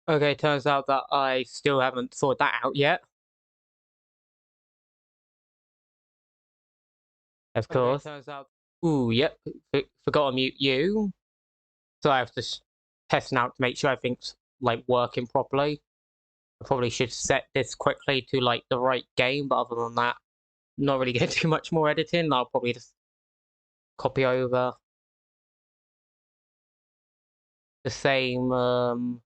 Okay, turns out that I still haven't sorted that out yet. Of course. Turns out. Ooh, yep. Forgot to mute you. So I have to test it out to make sure everything's like working properly. I probably should set this quickly to like the right game, but other than that, not really going to do much more editing. I'll probably just copy over the same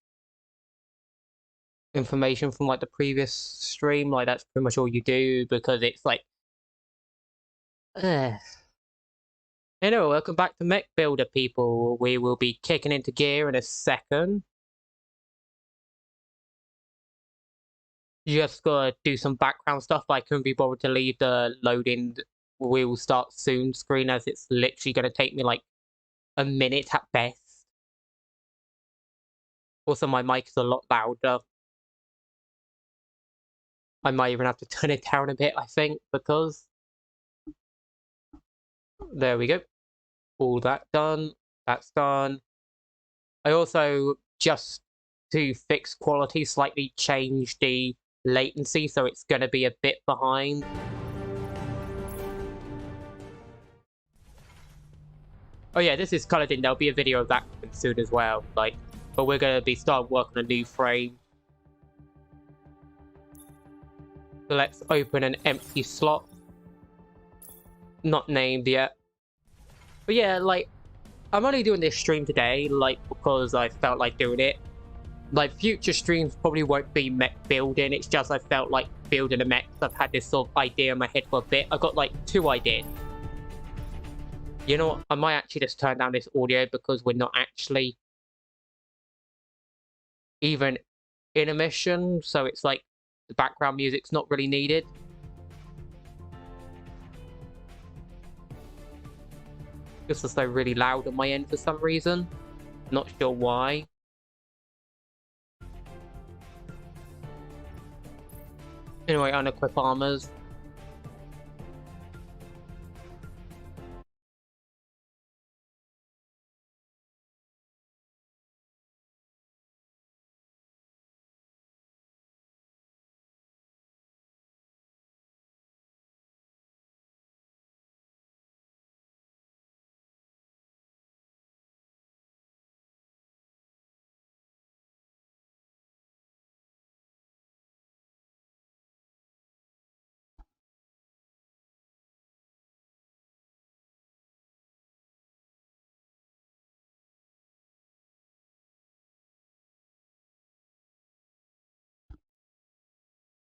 information from like the previous stream. Like that's pretty much all you do because it's like. Anyway, welcome back to Mech Builder, people. We will be kicking into gear in a second. Just gotta do some background stuff. I couldn't be bothered to leave the loading "will start soon" screen, as it's literally gonna take me like a minute at best. Also, my mic is a lot louder. I might even have to turn it down a bit, I think, because... There we go. All that done. That's done. I also, just to fix quality, slightly changed the latency, so it's gonna be a bit behind. Oh yeah, this is colored in. There'll be a video of that soon as well. Like, but we're gonna be starting work on a new frame. So let's open an empty slot. Not named yet. But yeah, like, I'm only doing this stream today, like, because I felt like doing it. Like, future streams probably won't be mech building. It's just I felt like building a mech. I've had this sort of idea in my head for a bit. I got like 2 ideas. You know what? I might actually just turn down this audio because we're not actually even in a mission. So it's like the background music's not really needed. This is so really loud on my end for some reason. Not sure why. Anyway, unequip armors.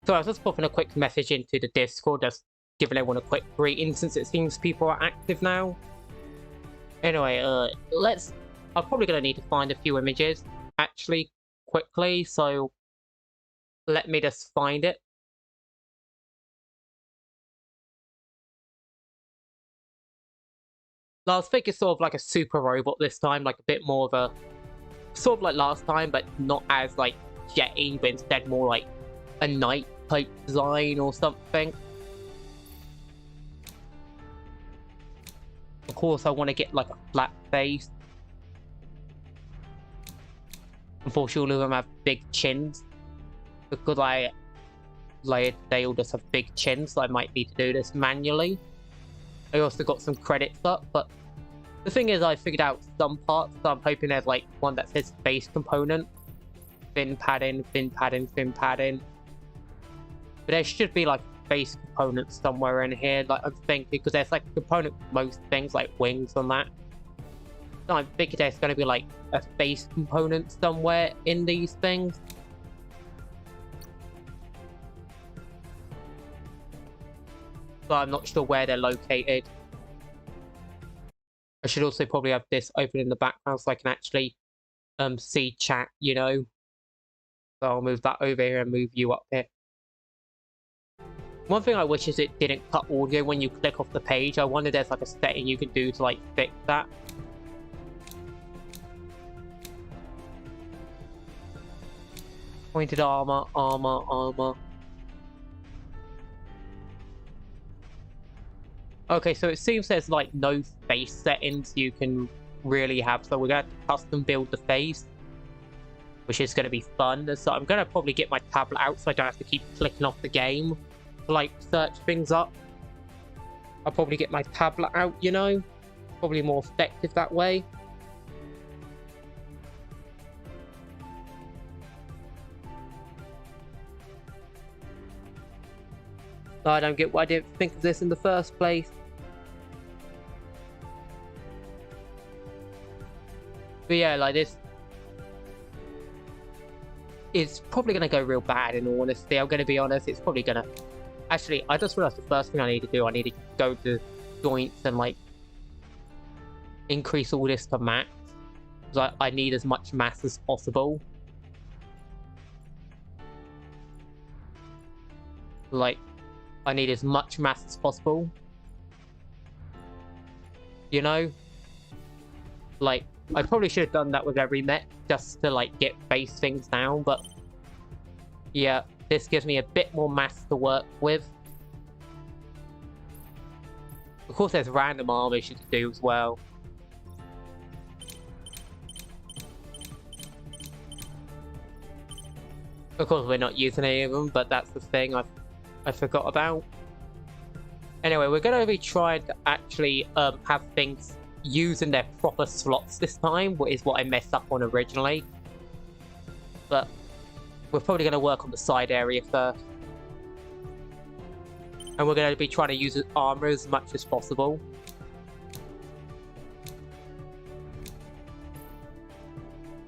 So I was just popping a quick message into the Discord, just giving everyone a quick greeting since it seems people are active now. Anyway, I'm probably gonna need to find a few images actually quickly, so let me just find it. Last pick is sort of like a super robot this time, like a bit more of a sort of like last time, but not as like jetty, but instead more like a knight type design or something. Of course, I want to get like a flat face. Unfortunately, all of them have big chins because they all just have big chins, so I might need to do this manually. I also got some credits up, but the thing is, I figured out some parts, so I'm hoping there's like one that says base component, fin padding, fin padding, fin padding. But there should be like base component somewhere in here, like I'm thinking, because there's like a component for most things, like wings and that. So I'm thinking there's going to be like a base component somewhere in these things. But I'm not sure where they're located. I should also probably have this open in the background so I can actually see chat, you know. So I'll move that over here and move you up here. One thing I wish is it didn't cut audio when you click off the page. I wonder if there's like a setting you can do to like fix that. Pointed armor, armor, armor. Okay, so it seems there's like no face settings you can really have, so we're going to custom build the face. which is going to be fun. So I'm going to probably get my tablet out so I don't have to keep clicking off the game to like search things up. I'll probably get my tablet out, you know? Probably more effective that way. I don't get why I didn't think of this in the first place. But yeah, like this, it's probably going to go real bad in all honesty. I'm going to be honest, it's probably going to... Actually, I just realized the first thing I need to do, I need to go to joints and like increase all this to max. Because I need as much mass as possible. Like, I need as much mass as possible. You know? Like, I probably should have done that with every mech just to like get base things down, but yeah, this gives me a bit more mass to work with. Of course, there's random armors you can do as well. Of course, we're not using any of them, but that's the thing I forgot about. Anyway, we're going to be trying to actually have things using their proper slots this time, which is what I messed up on originally. But we're probably going to work on the side area first. And we're going to be trying to use armor as much as possible.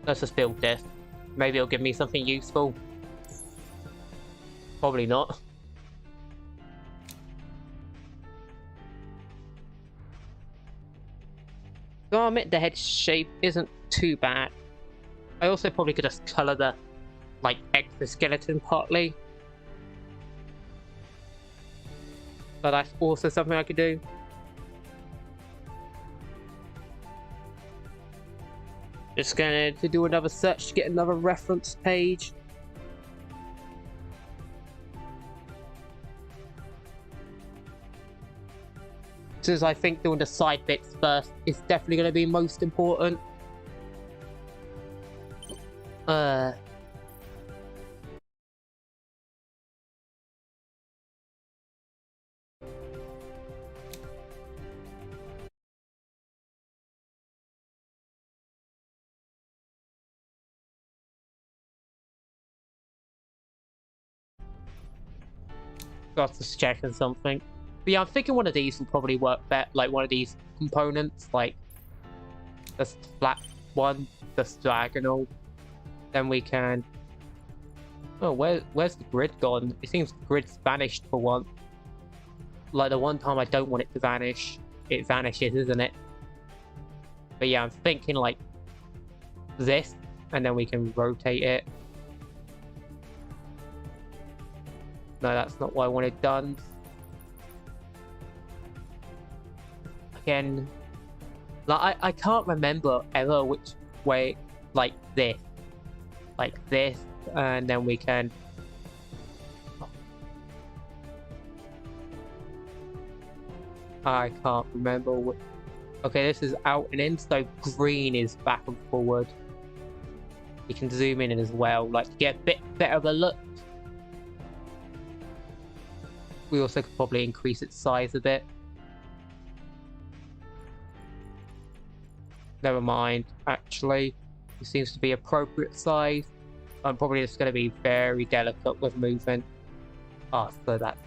Let's just build this. Maybe it'll give me something useful. Probably not. So I'll admit the head shape isn't too bad. I also probably could just colour the, like, exoskeleton partly. But that's also something I could do. Just going to do another search to get another reference page. Since I think doing the side bits first is definitely going to be most important. Got to check on something. But yeah, I'm thinking one of these will probably work better. Like one of these components, like this flat one, this diagonal. Then we can... Oh, where's the grid gone? It seems the grid's vanished for one. Like the one time I don't want it to vanish, it vanishes, isn't it? But yeah, I'm thinking like this, and then we can rotate it. No, that's not what I wanted done. Again, like I can't remember ever which way, like this, and then we can. I can't remember what. Okay, this is out and in, so green is back and forward. We can zoom in as well, like to get a bit better of a look. We also could probably increase its size a bit. Never mind, actually. It seems to be appropriate size. I'm probably just going to be very delicate with movement. Ah, so that.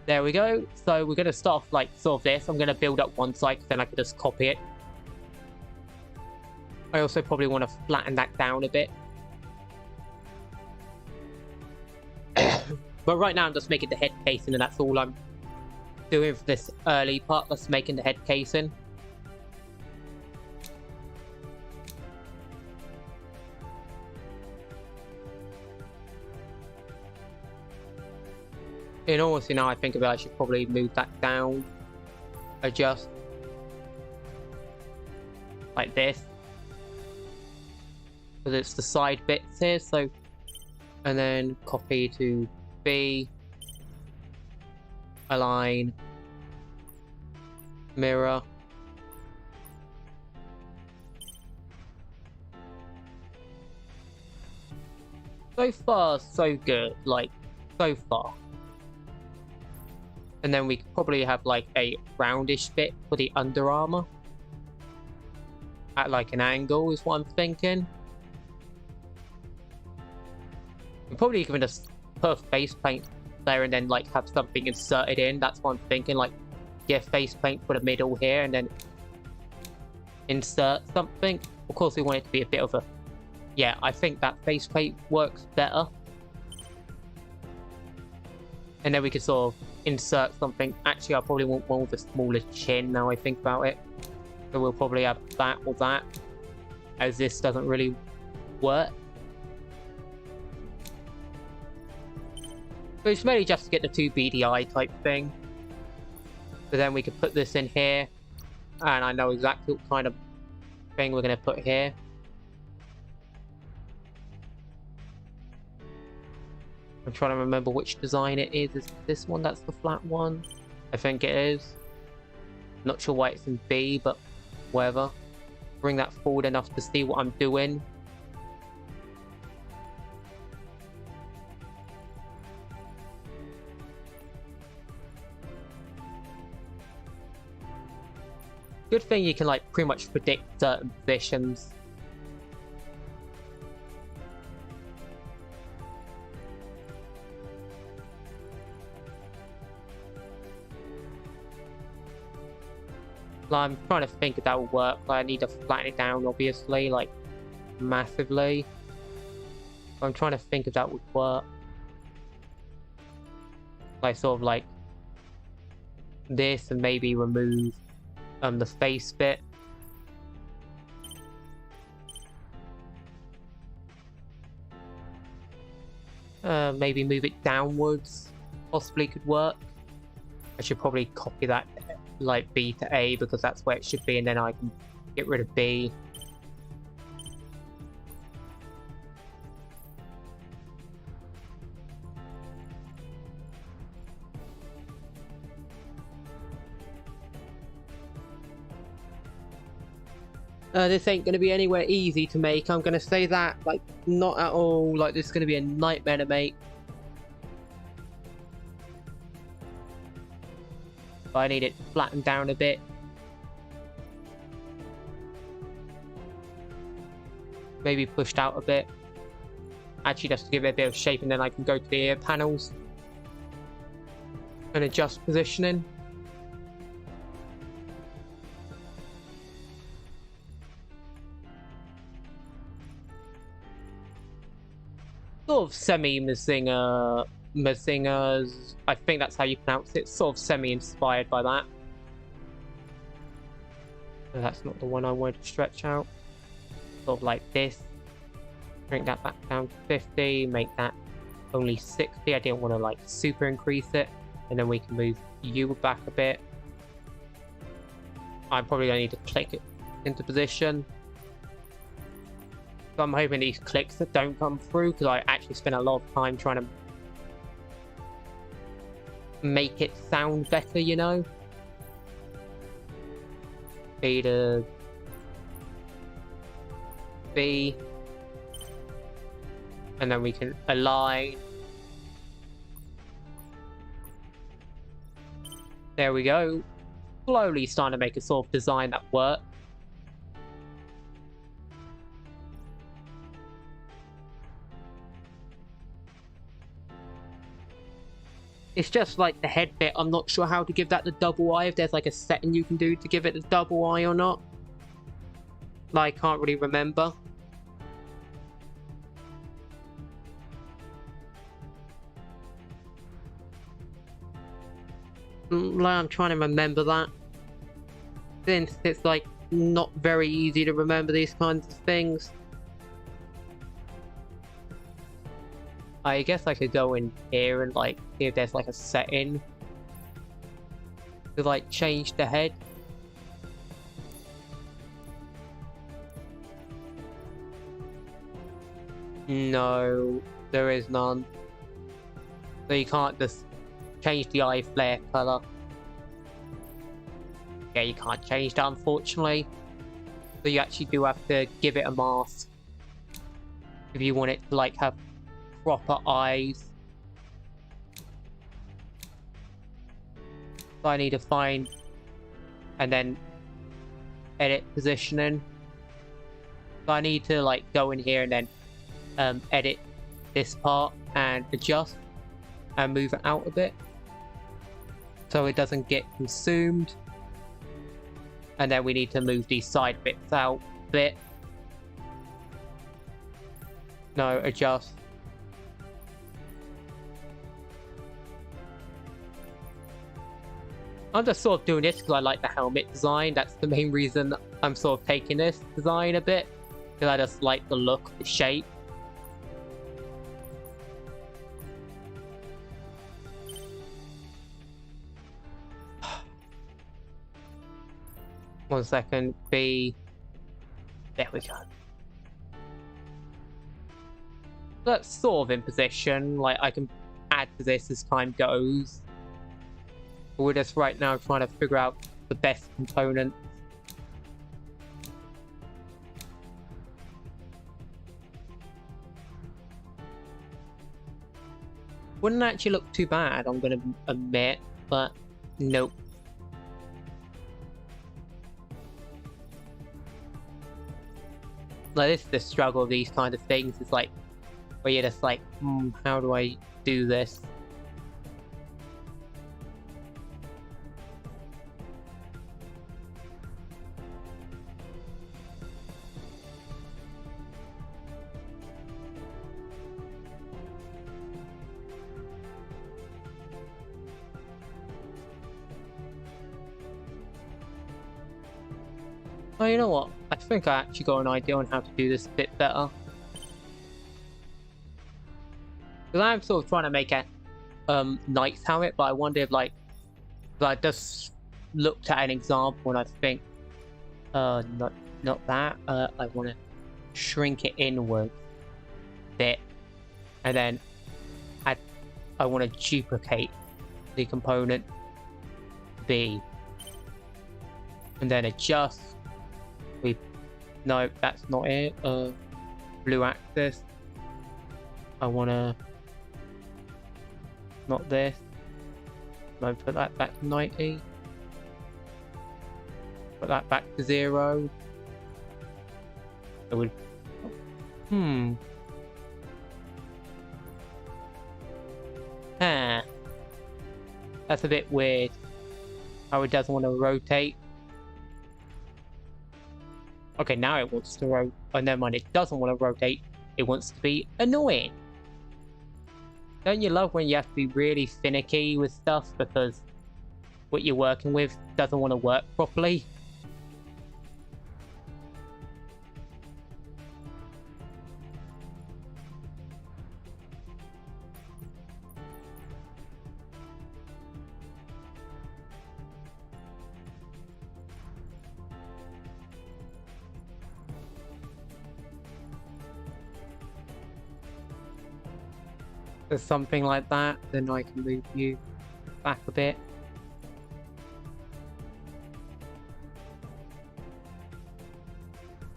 There we go. So we're going to start off like sort of this. I'm going to build up one side, then I can just copy it. I also probably want to flatten that down a bit. But right now I'm just making the head casing, and that's all I'm doing for this early part. Just making the head casing. In all honesty, now I think about it, I should probably move that down. Adjust. Like this. Because it's the side bits here, so... And then copy to B. Align. Mirror. So far, so good. Like, so far. And then we could probably have like a roundish bit for the under armor. At like an angle is what I'm thinking. I'm probably even just put a faceplate there and then like have something inserted in. That's what I'm thinking. Like get a faceplate for the middle here and then insert something. Of course, we want it to be a bit of a... Yeah, I think that faceplate works better. And then we could sort of insert something. Actually, I probably want one with a smaller chin now I think about it. So we'll probably have that or that, as this doesn't really work. But it's mainly just to get the 2 BDI type thing. So then we could put this in here. And I know exactly what kind of thing we're going to put here. I'm trying to remember which design it is. Is this one that's the flat one? I think it is. Not sure why it's in B, but whatever. Bring that forward enough to see what I'm doing. Good thing you can like pretty much predict certain positions. I'm trying to think if that will work. I need to flatten it down, obviously, like massively. I'm trying to think if that would work. Like sort of like this, and maybe remove the face bit. Maybe move it downwards. Possibly could work. I should probably copy that. Like B to A because that's where it should be, and then I can get rid of B. This ain't gonna be anywhere easy to make, I'm gonna say that. Like, not at all. Like, this is gonna be a nightmare to make. I need it flattened down a bit. Maybe pushed out a bit. Actually, just to give it a bit of shape, and then I can go to the ear panels and adjust positioning. Sort of semi-Mazinga's, I think that's how you pronounce it, sort of semi-inspired by that. No, that's not the one I wanted to stretch out. Sort of like this. Bring that back down to 50, make that only 60. I didn't want to like super increase it. And then we can move you back a bit. I'm probably going to need to click it into position. So I'm hoping these clicks that don't come through, because I actually spent a lot of time trying to make it sound better, you know? B to B. And then we can align. There we go. Slowly starting to make a sort of design that works. It's just like the head bit. I'm not sure how to give that the double eye. If there's like a setting you can do to give it the double eye or not. I can't really remember. I'm trying to remember that. Since it's like not very easy to remember these kinds of things. I guess I could go in here and like see if there's like a setting to like change the head. No, there is none. So you can't just change the eye flare color. Yeah, you can't change that, unfortunately. So you actually do have to give it a mask if you want it to like have proper eyes. So I need to find and then edit positioning. So I need to like go in here and then edit this part and adjust and move it out a bit so it doesn't get consumed. And then we need to move these side bits out a bit. No, adjust. I'm just sort of doing this because I like the helmet design. That's the main reason I'm sort of taking this design a bit. Because I just like the look, the shape. One second, B. There we go. That's sort of in position. Like, I can add to this as time goes. But we're just right now trying to figure out the best components. Wouldn't actually look too bad, I'm gonna admit, but nope. Like, this is the struggle of these kind of things. It's like, where you're just like, how do I do this? Oh, you know what? I think I actually got an idea on how to do this a bit better. Because I'm sort of trying to make a knight's helmet, but I wonder if like I just looked at an example and I think not that. I want to shrink it inward a bit, and then I want to duplicate the component B, and then adjust. No, that's not it. Blue axis. I wanna not this. No, put that back to 90. Put that back to 0. It would. That's a bit weird. How it doesn't want to rotate. Okay, now it wants to rotate. Oh, never mind, it doesn't want to rotate. It wants to be annoying. Don't you love when you have to be really finicky with stuff because what you're working with doesn't want to work properly? There's something like that, then I can move you back a bit.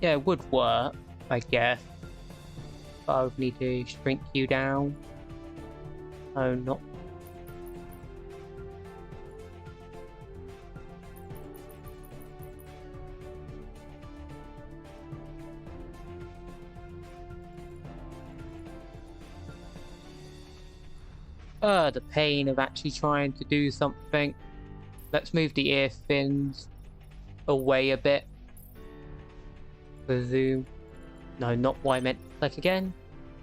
Yeah, it would work, I guess. But I would need to shrink you down. Oh, not. The pain of actually trying to do something. Let's move the ear fins away a bit. The zoom. No, not what I meant to click again.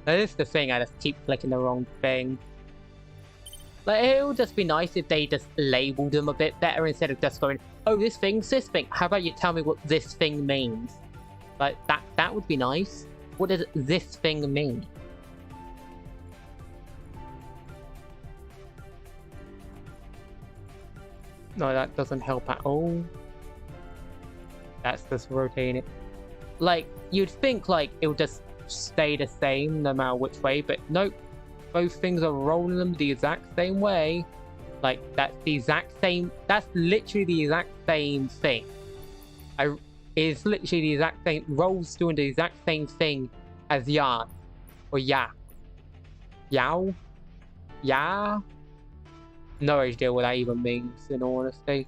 Now, this is the thing, I just keep clicking the wrong thing. Like, it would just be nice if they just labeled them a bit better instead of just going, oh, this thing's this thing. How about you tell me what this thing means? Like, that would be nice. What does this thing mean? No, that doesn't help at all. That's just rotating it. Like, you'd think, like, it would just stay the same no matter which way, but nope. Both things are rolling them the exact same way. Like, that's the exact same... That's literally the exact same thing. It's literally the exact same... Rolls doing the exact same thing as yarn. Or yak. Yow? Yeah? No idea what that even means, in all honesty.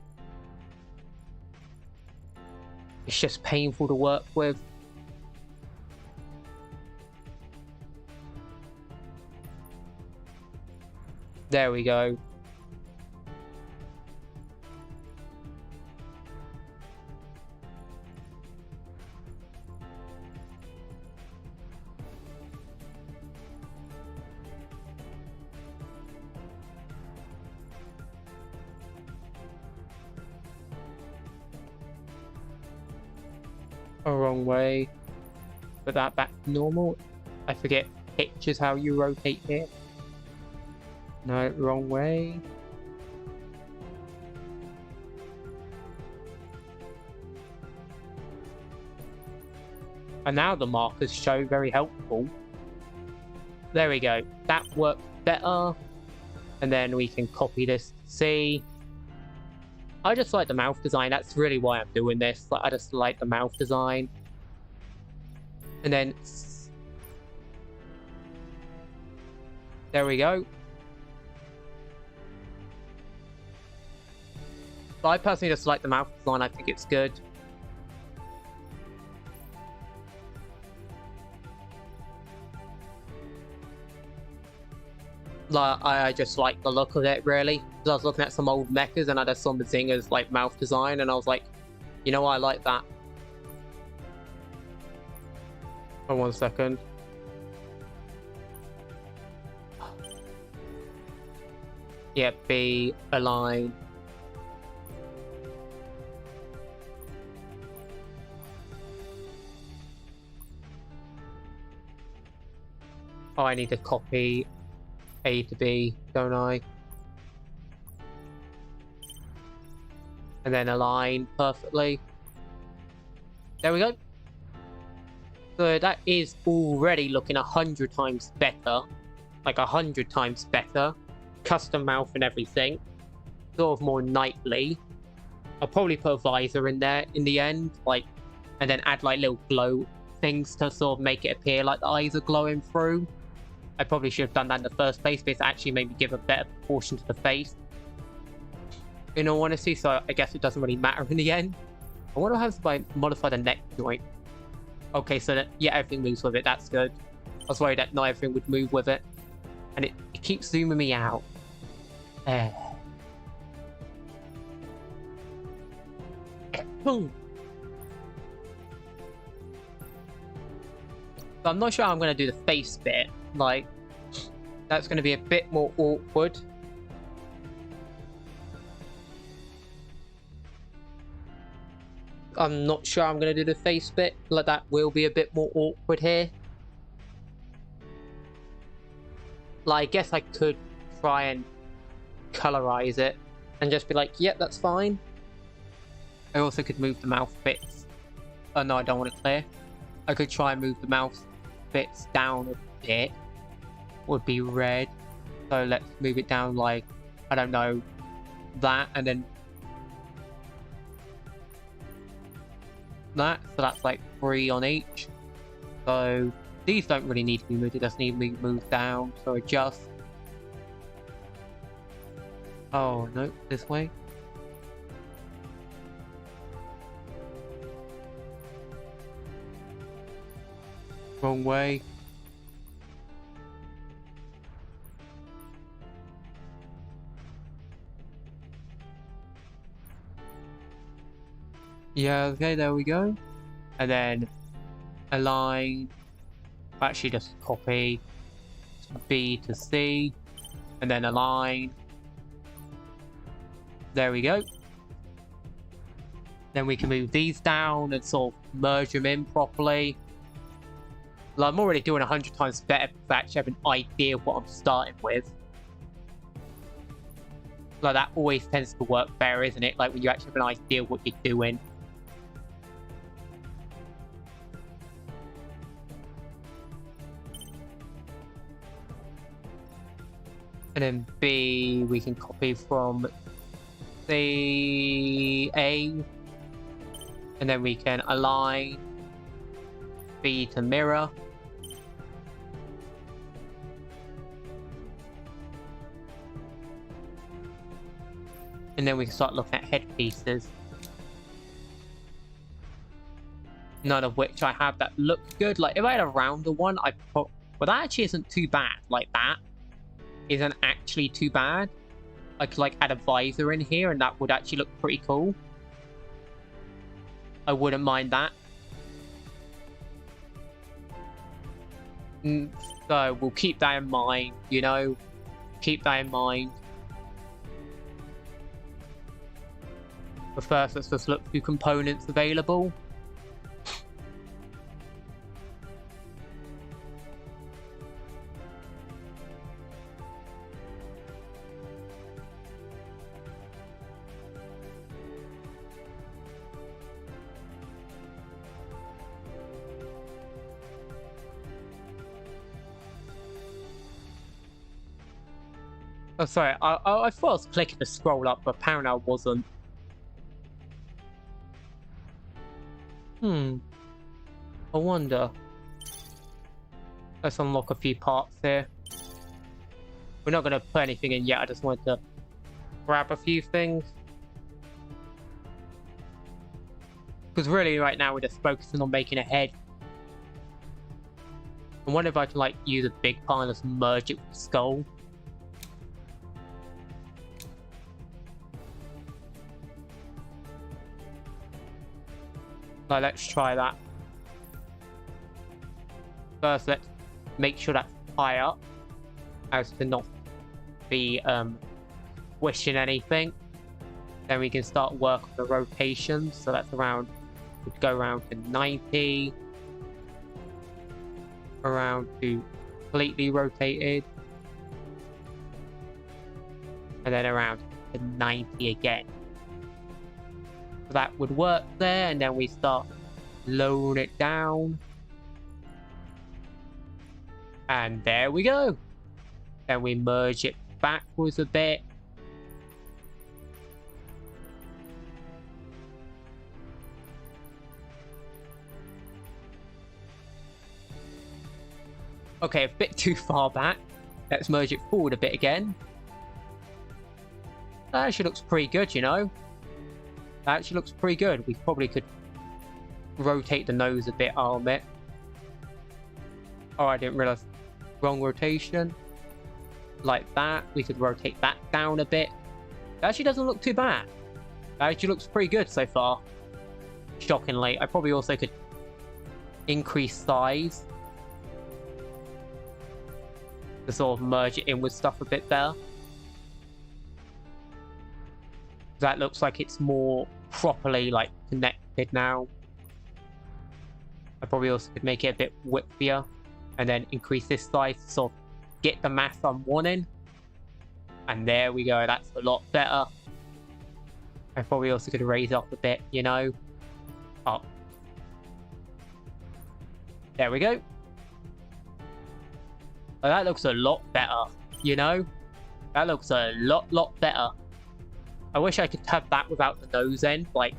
It's just painful to work with. There we go. A wrong way. Put that back to normal. I forget pictures how you rotate here. No, wrong way. And now the markers show, very helpful. There we go. That works better. And then we can copy this to see. I just like the mouth design. That's really why I'm doing this. Like, I just like the mouth design. And then there we go. But I personally just like the mouth design. I think it's good. Like, I just like the look of it, really. Because I was looking at some old mechas and I just saw Mazinga's like mouth design, and I was like, you know what, I like that. Oh, 1 second. Yeah, B, align. Oh, I need to copy A to B, don't I? And then align perfectly. There we go. So that is already looking 100 times better. Like 100 times better. Custom mouth and everything. Sort of more knightly. I'll probably put a visor in there in the end. Like, and then add like little glow things to sort of make it appear like the eyes are glowing through. I probably should have done that in the first place, but it's actually made me give a better proportion to the face. In all honesty, so I guess it doesn't really matter in the end. I wonder what happens if I modify the neck joint. Okay, so that, yeah, everything moves with it. That's good. I was worried that not everything would move with it. And it keeps zooming me out. Boom. So I'm not sure how I'm going to do the face bit. Like, that's going to be a bit more awkward. I'm not sure I'm going to do the face bit. Like, that will be a bit more awkward here. Like, I guess I could try and colorize it and just be like, yep, that's fine. I also could move the mouth bits. Oh no, I don't want it clear. I could try and move the mouth bits down a bit. Would be red. So let's move it down like, I don't know, that, and then that. So that's like 3 on each. So these don't really need to be moved. It doesn't need to be moved down. So adjust. Oh no, this way. Wrong way. Yeah, okay, there we go. And then align. Actually, just copy B to C. And then align. There we go. Then we can move these down and sort of merge them in properly. Like, I'm already doing 100 times better if I actually have an idea of what I'm starting with. Like, that always tends to work better, isn't it? Like, when you actually have an idea of what you're doing. And then B, we can copy from the A. And then we can align B to mirror. And then we can start looking at headpieces. None of which I have that look good. Like, if I had a rounder one, I put... Well, that actually isn't too bad. Like, that isn't actually too bad. I could, like, add a visor in here, and that would actually look pretty cool. I wouldn't mind that. So, we'll keep that in mind, you know? Keep that in mind. But first, let's just look through components available. Oh, sorry. I thought I was clicking to scroll up, but apparently I wasn't. I wonder. Let's unlock a few parts here. We're not going to put anything in yet. I just wanted to grab a few things. Because really, right now, we're just focusing on making a head. I wonder if I can, like, use a big part and just merge it with the skull. So let's try that. First, let's make sure that's high up, as to not be squishing anything. Then we can start work on the rotations. So that's around, we'd go around to 90. Around to completely rotated. And then around to 90 again. So that would work there, and then we start lowering it down. And there we go. Then we merge it backwards a bit. Okay, a bit too far back. Let's merge it forward a bit again. That actually looks pretty good, you know. That actually looks pretty good. We probably could rotate the nose a bit, arm it. Oh, I didn't realize. Wrong rotation. Like that. We could rotate that down a bit. That actually doesn't look too bad. That actually looks pretty good so far. Shockingly. I probably also could increase size to sort of merge it in with stuff a bit better. That looks like it's more properly, like, connected now. I probably also could make it a bit widthier and then increase this size to sort of get the mass I'm wanting. And there we go, that's a lot better. I probably also could raise it up a bit, you know. Oh. There we go. Oh, that looks a lot better, you know. That looks a lot better. I wish I could have that without the nose end, like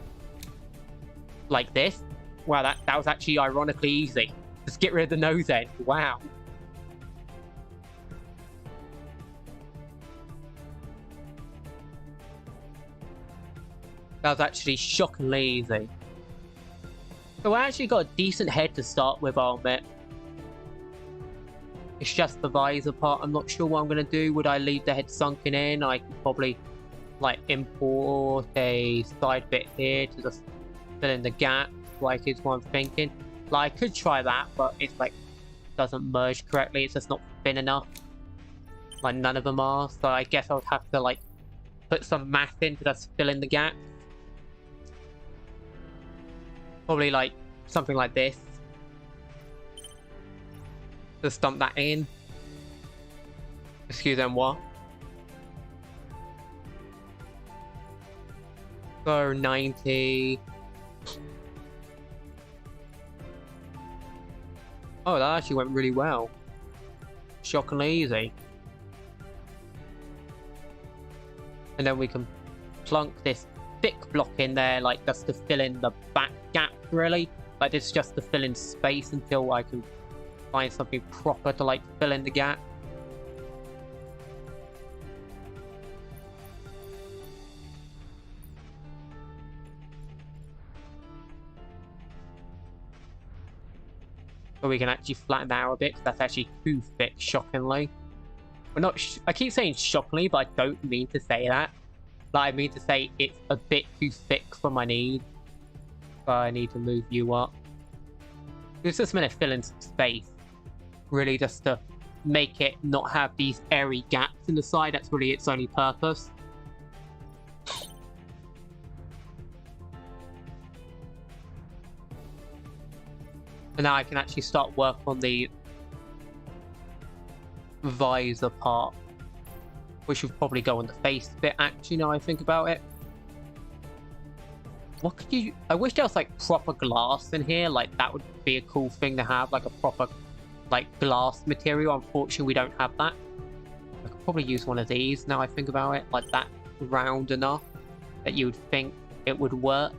this. Wow, that was actually ironically easy. Just get rid of the nose end. Wow. That was actually shockingly easy. So I actually got a decent head to start with, I'll admit. It's just the visor part. I'm not sure what I'm going to do. Would I leave the head sunken in? I could probably, like, import a side bit here to just fill in the gap, like, is what I'm thinking. Like, I could try that, but it's like doesn't merge correctly. It's just not thin enough. Like, none of them are. So I guess I would have to, like, put some mass in to just fill in the gap. Probably like something like this. Just dump that in. Excusez-moi. So 90. Oh, that actually went really well. Shockingly easy. And then we can plunk this thick block in there, like, just to fill in the back gap, really. Like, this is just to fill in space until I can find something proper to, like, fill in the gap. So we can actually flatten that out a bit, because that's actually too thick, shockingly. Well, not I keep saying shockingly, but I don't mean to say that. Like, I mean to say it's a bit too thick for my needs. So I need to move you up. It's just meant to fill in some space. Really, just to make it not have these airy gaps in the side. That's really its only purpose. And now I can actually start work on the visor part, which would probably go on the face bit, actually, now I think about it. What could you... I wish there was, like, proper glass in here. Like, that would be a cool thing to have, like, a proper, like, glass material. Unfortunately, we don't have that. I could probably use one of these, now I think about it. Like, that round enough that you would think it would work.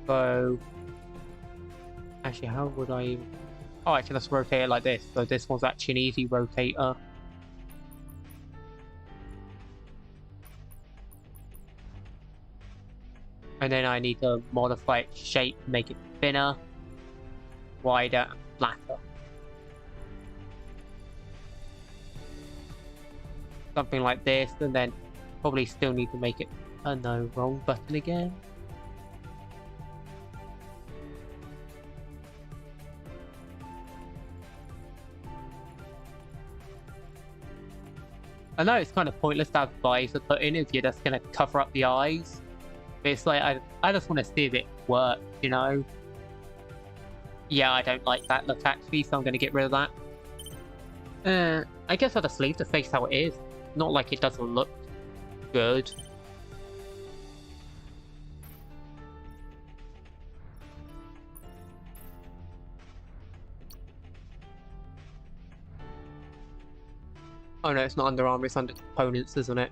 So... actually, how would I even... oh, I can just rotate it like this. So this one's actually an easy rotator. And then I need to modify its shape, make it thinner, wider, and flatter. Something like this, and then probably still need to make it... oh no, wrong button again. I know it's kind of pointless to have visor put in if you're just going to cover up the eyes. But it's like, I just want to see if it works, you know? Yeah, I don't like that look actually, so I'm going to get rid of that. I guess I'll just leave the face how it is. Not like it doesn't look good. Oh no, it's not Under Armour, it's under components, isn't it?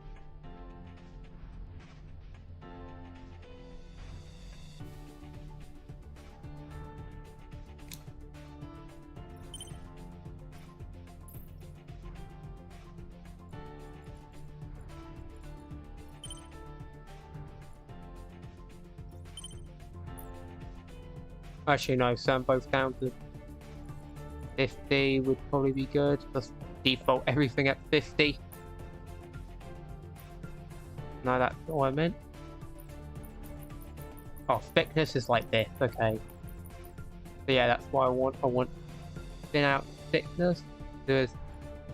Actually no, so I'm both down to 50 would probably be good. Just default everything at 50. No, that's not what I meant. Oh, thickness is like this, okay. So yeah, that's what I want. I want thin out thickness. Do as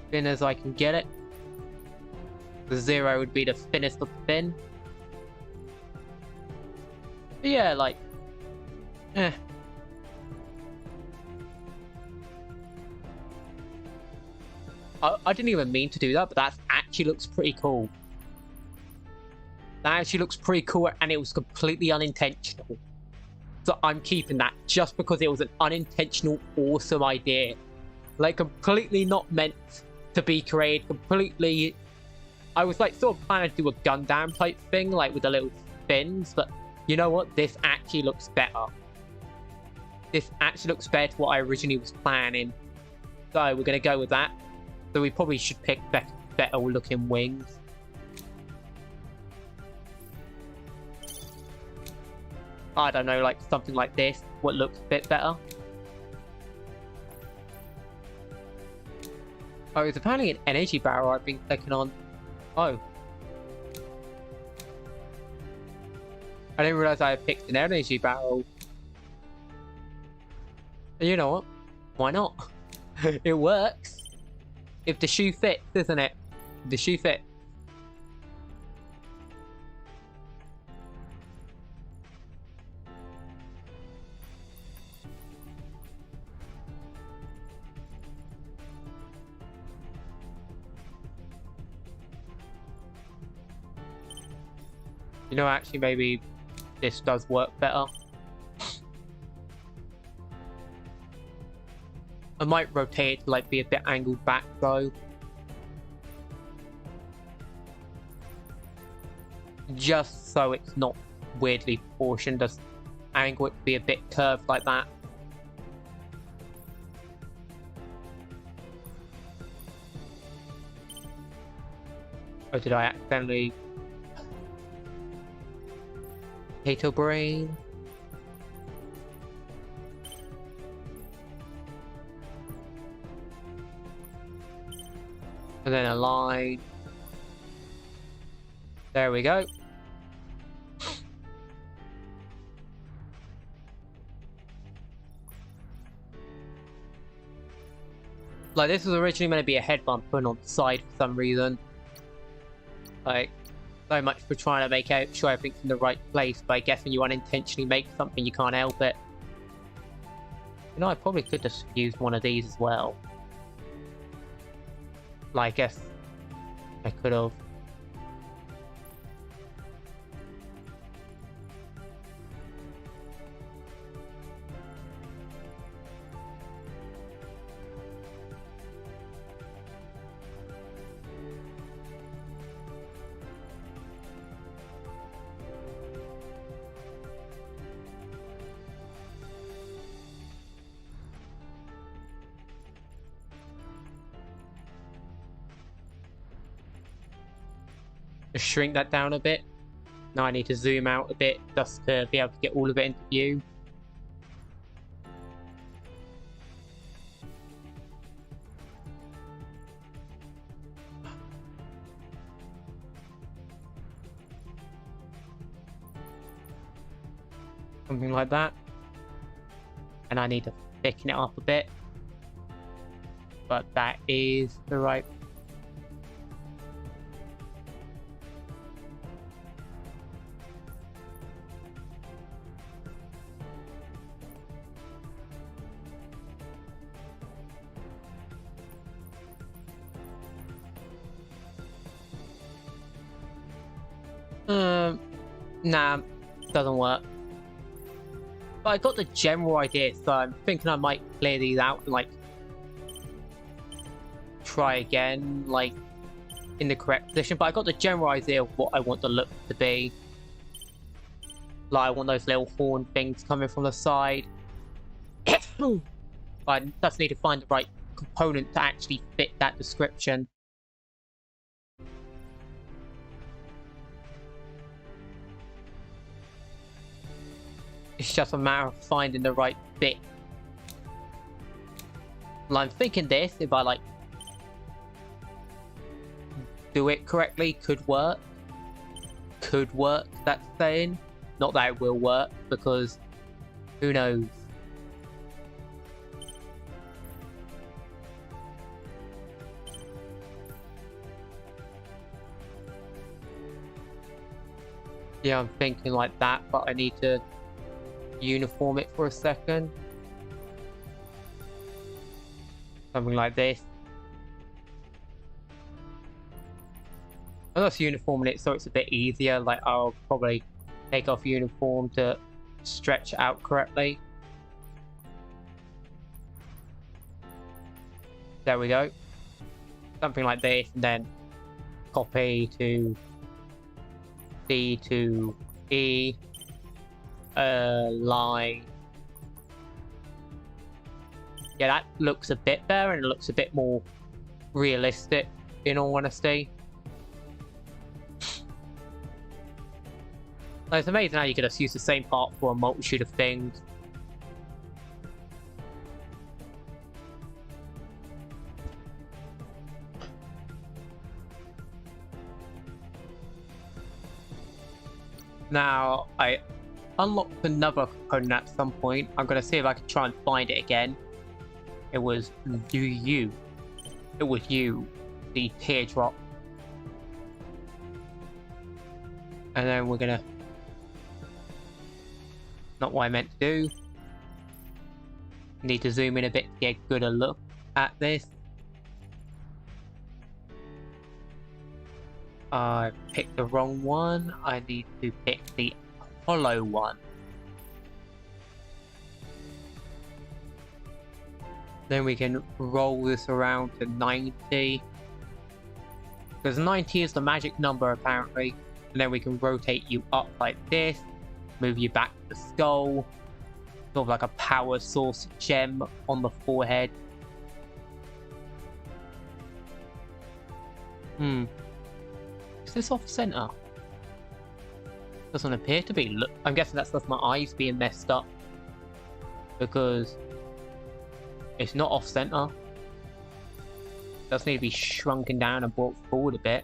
thin as I can get it. The 0 would be the thinnest of thin. But yeah, like... I didn't even mean to do that, but that actually looks pretty cool. That actually looks pretty cool, and it was completely unintentional. So I'm keeping that just because it was an unintentional, awesome idea. Like, completely not meant to be created, completely... I was like sort of planning to do a Gundam type thing, like with the little fins, but you know what? This actually looks better. This actually looks better to what I originally was planning. So we're going to go with that. So we probably should pick better looking wings. I don't know, like something like this. What looks a bit better. Oh, it's apparently an energy barrel I've been clicking on. Oh. I didn't realize I had picked an energy barrel. You know what? Why not? It works. If the shoe fits, isn't it? The shoe fits. You know, actually, maybe this does work better. I might rotate it to like be a bit angled back though. Just so it's not weirdly proportioned, just angle it to be a bit curved like that. Or did I accidentally... Potato brain? And then a line. There we go. Like, this was originally meant to be a head bump put on the side for some reason. Like, so much for trying to make sure everything's in the right place, but I guess when you unintentionally make something, you can't help it. You know, I probably could just use one of these as well. Like, I guess I could have. Shrink that down a bit. Now I need to zoom out a bit just to be able to get all of it into view. Something like that. And I need to thicken it up a bit. But that is the right. Nah, doesn't work. But I got the general idea, so I'm thinking I might clear these out and, like, try again, like, in the correct position. But I got the general idea of what I want the look to be. Like, I want those little horn things coming from the side. I just need to find the right component to actually fit that description. It's just a matter of finding the right bit. Well, I'm thinking this, if I, like, do it correctly, could work. Could work, that's saying. Not that it will work, because who knows. Yeah, I'm thinking like that, but I need to uniform it for a second. Something like this. I'm just uniforming it so it's a bit easier. Like, I'll probably take off uniform to stretch out correctly. There we go. Something like this, and then copy to C to E. Line. Yeah, that looks a bit better and it looks a bit more realistic, in all honesty. Like, it's amazing how you could just use the same part for a multitude of things. Now, I unlocked another component at some point. I'm going to see if I can try and find it again. It was you. It was you. The teardrop. And then we're going to... Not what I meant to do. Need to zoom in a bit to get a gooder look at this. I picked the wrong one. I need to pick the hollow one. Then we can roll this around to 90. Because 90 is the magic number apparently. And then we can rotate you up like this. Move you back to the skull. Sort of like a power source gem on the forehead. Is this off center? Doesn't appear to be. Look, I'm guessing that's just my eyes being messed up. Because it's not off center. Does need to be shrunken down and brought forward a bit.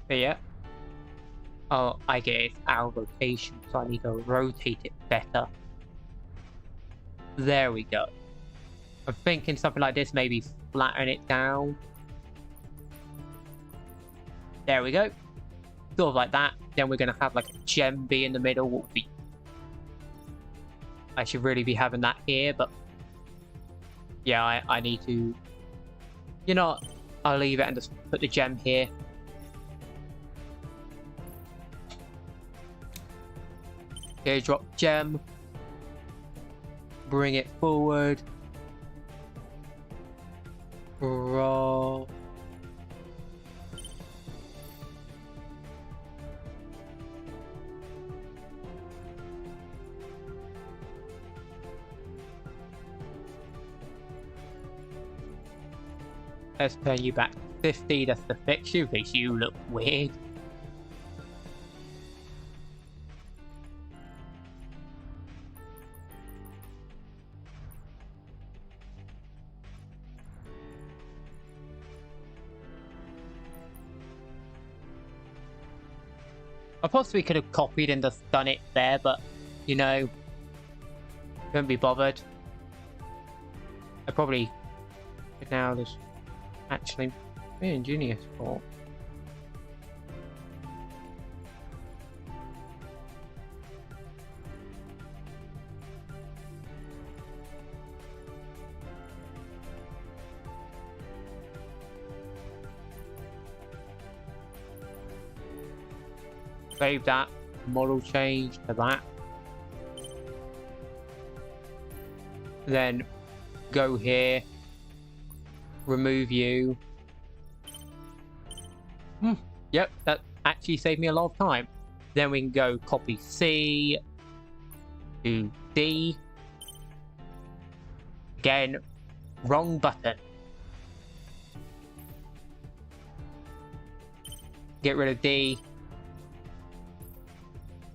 But yeah. Oh, I get it. It's out of rotation, so I need to rotate it better. There we go. I'm thinking something like this, maybe flatten it down. There we go. Sort of like that. Then we're going to have like a gem be in the middle. I should really be having that here, but yeah, I need to... You know what? I'll leave it and just put the gem here. Okay, drop gem. Bring it forward. Roll. Let's turn you back to 50. That's the fix you, because you look weird. I possibly could have copied and just done it there, but, you know, couldn't be bothered. I probably could now just actually be ingenious for. Save that model change to that. Then go here. Remove you. Yep, that actually saved me a lot of time. Then we can go copy C to D. Again, wrong button. Get rid of D.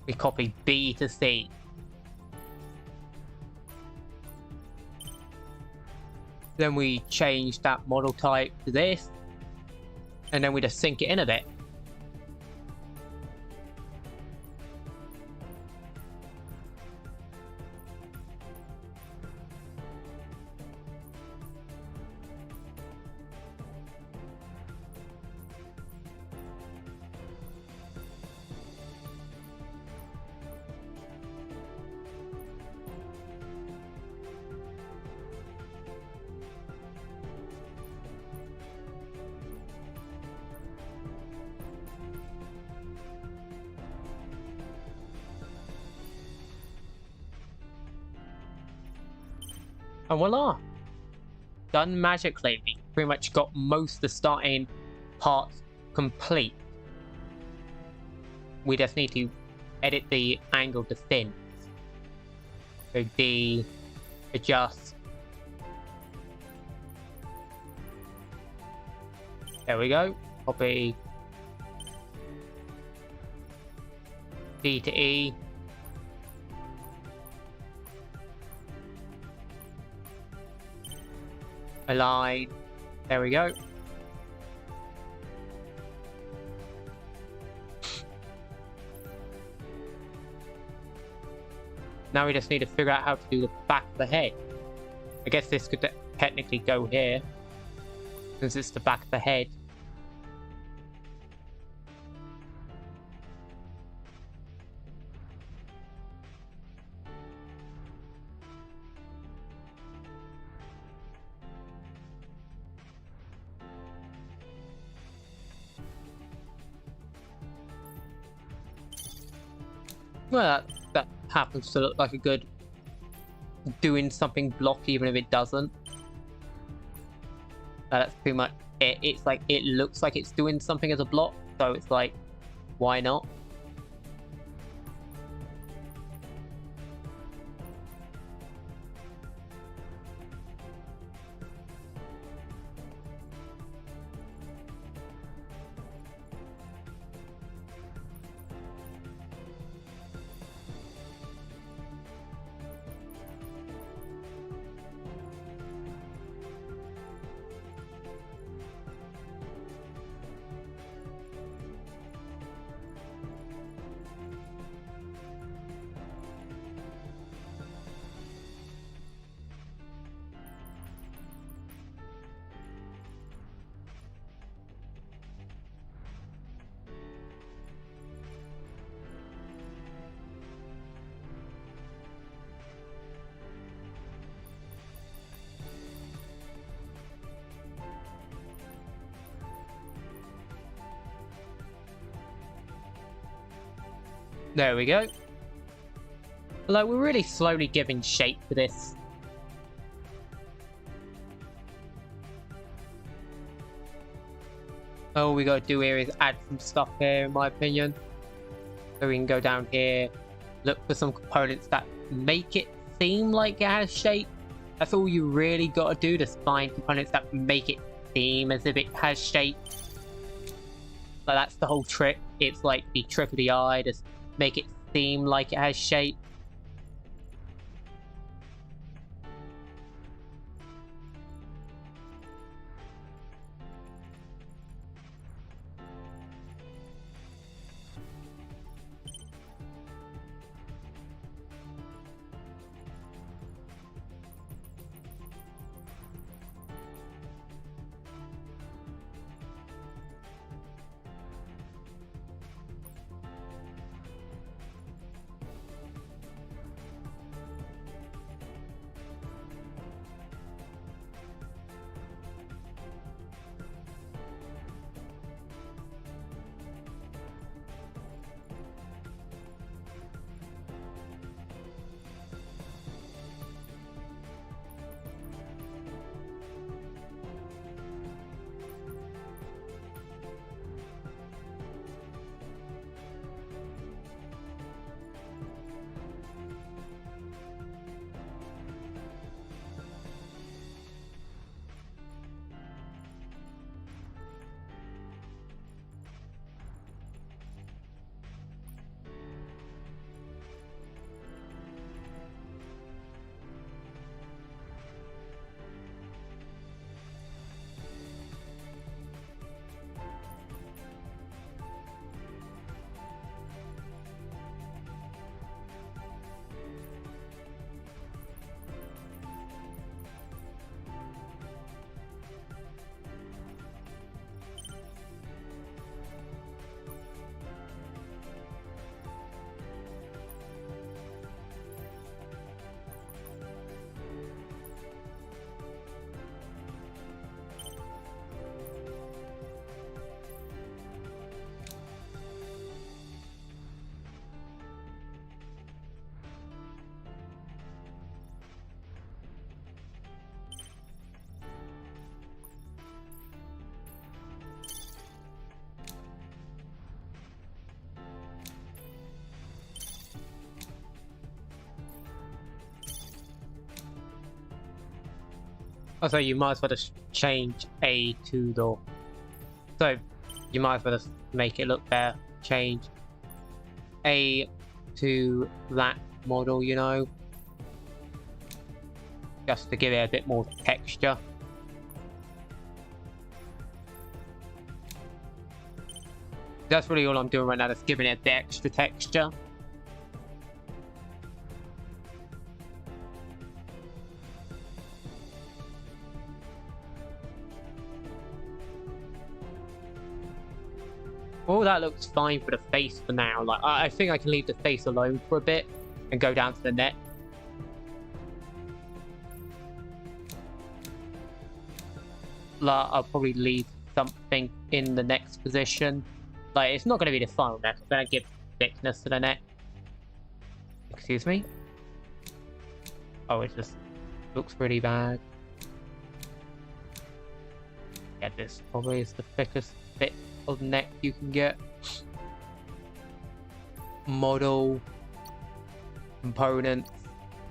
We copy B to C. Then we change that model type to this. And then we just sync it in a bit. And voila! Done magically. We pretty much got most of the starting parts complete. We just need to edit the angle of the fins. So D, adjust. There we go. Copy D to E. Align. There we go. Now we just need to figure out how to do the back of the head. I guess this could technically go here, since it's the back of the head. Well, that happens to look like a good doing something block, even if it doesn't. That's pretty much it. It's like, it looks like it's doing something as a block, so it's like, why not? There we go. Like, we're really slowly giving shape to this. All we gotta do here is add some stuff here, in my opinion. So we can go down here, look for some components that make it seem like it has shape. That's all you really gotta do, to find components that make it seem as if it has shape. But that's the whole trick. It's like the trick of the eye, just make it seem like it has shape. Also, you might as well just change A to the... So, you might as well just make it look better. Change A to that model, you know? Just to give it a bit more texture. That's really all I'm doing right now, just giving it a bit extra texture. Oh, that looks fine for the face for now. Like, I think I can leave the face alone for a bit and go down to the neck. Like, I'll probably leave something in the next position. Like, it's not going to be the final neck. I'm going to give thickness to the neck. Excuse me. Oh, it just looks really bad. Yeah, this probably is the thickest bit of neck you can get. Model. Components.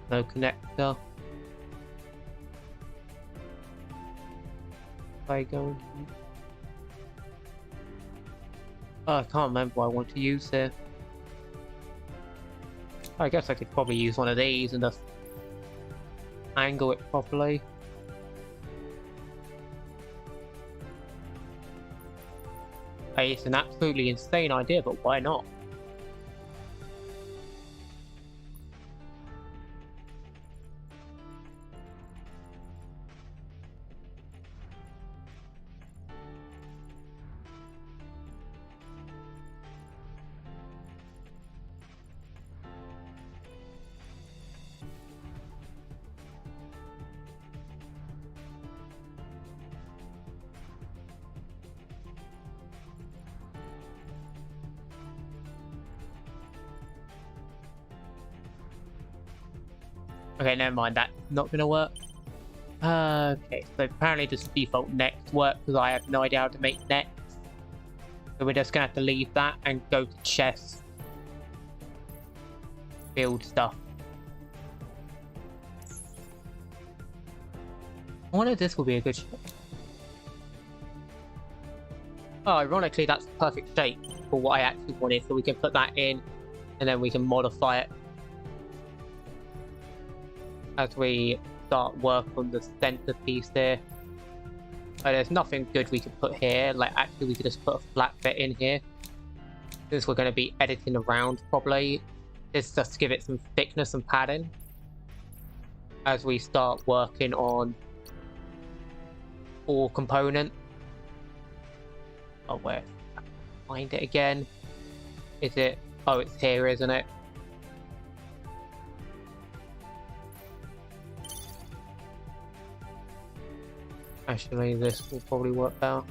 No connector. I go. Oh, I can't remember what I want to use here. I guess I could probably use one of these and just angle it properly. Hey, it's an absolutely insane idea, but why not? Okay, never mind. That's not gonna work. Okay, so apparently just default next work because I have no idea how to make next. So we're just gonna have to leave that and go to chess. Build stuff. I wonder if this will be a good shape. Oh, ironically, that's the perfect shape for what I actually wanted, so we can put that in and then we can modify it as we start work on the centerpiece here. There's nothing good we can put here. Like, actually, we could just put a flat bit in here. Since we're going to be editing around, probably. Just to give it some thickness and padding as we start working on all component. Oh, where? Find it again. Is it? Oh, it's here, isn't it? Actually, this will probably work out.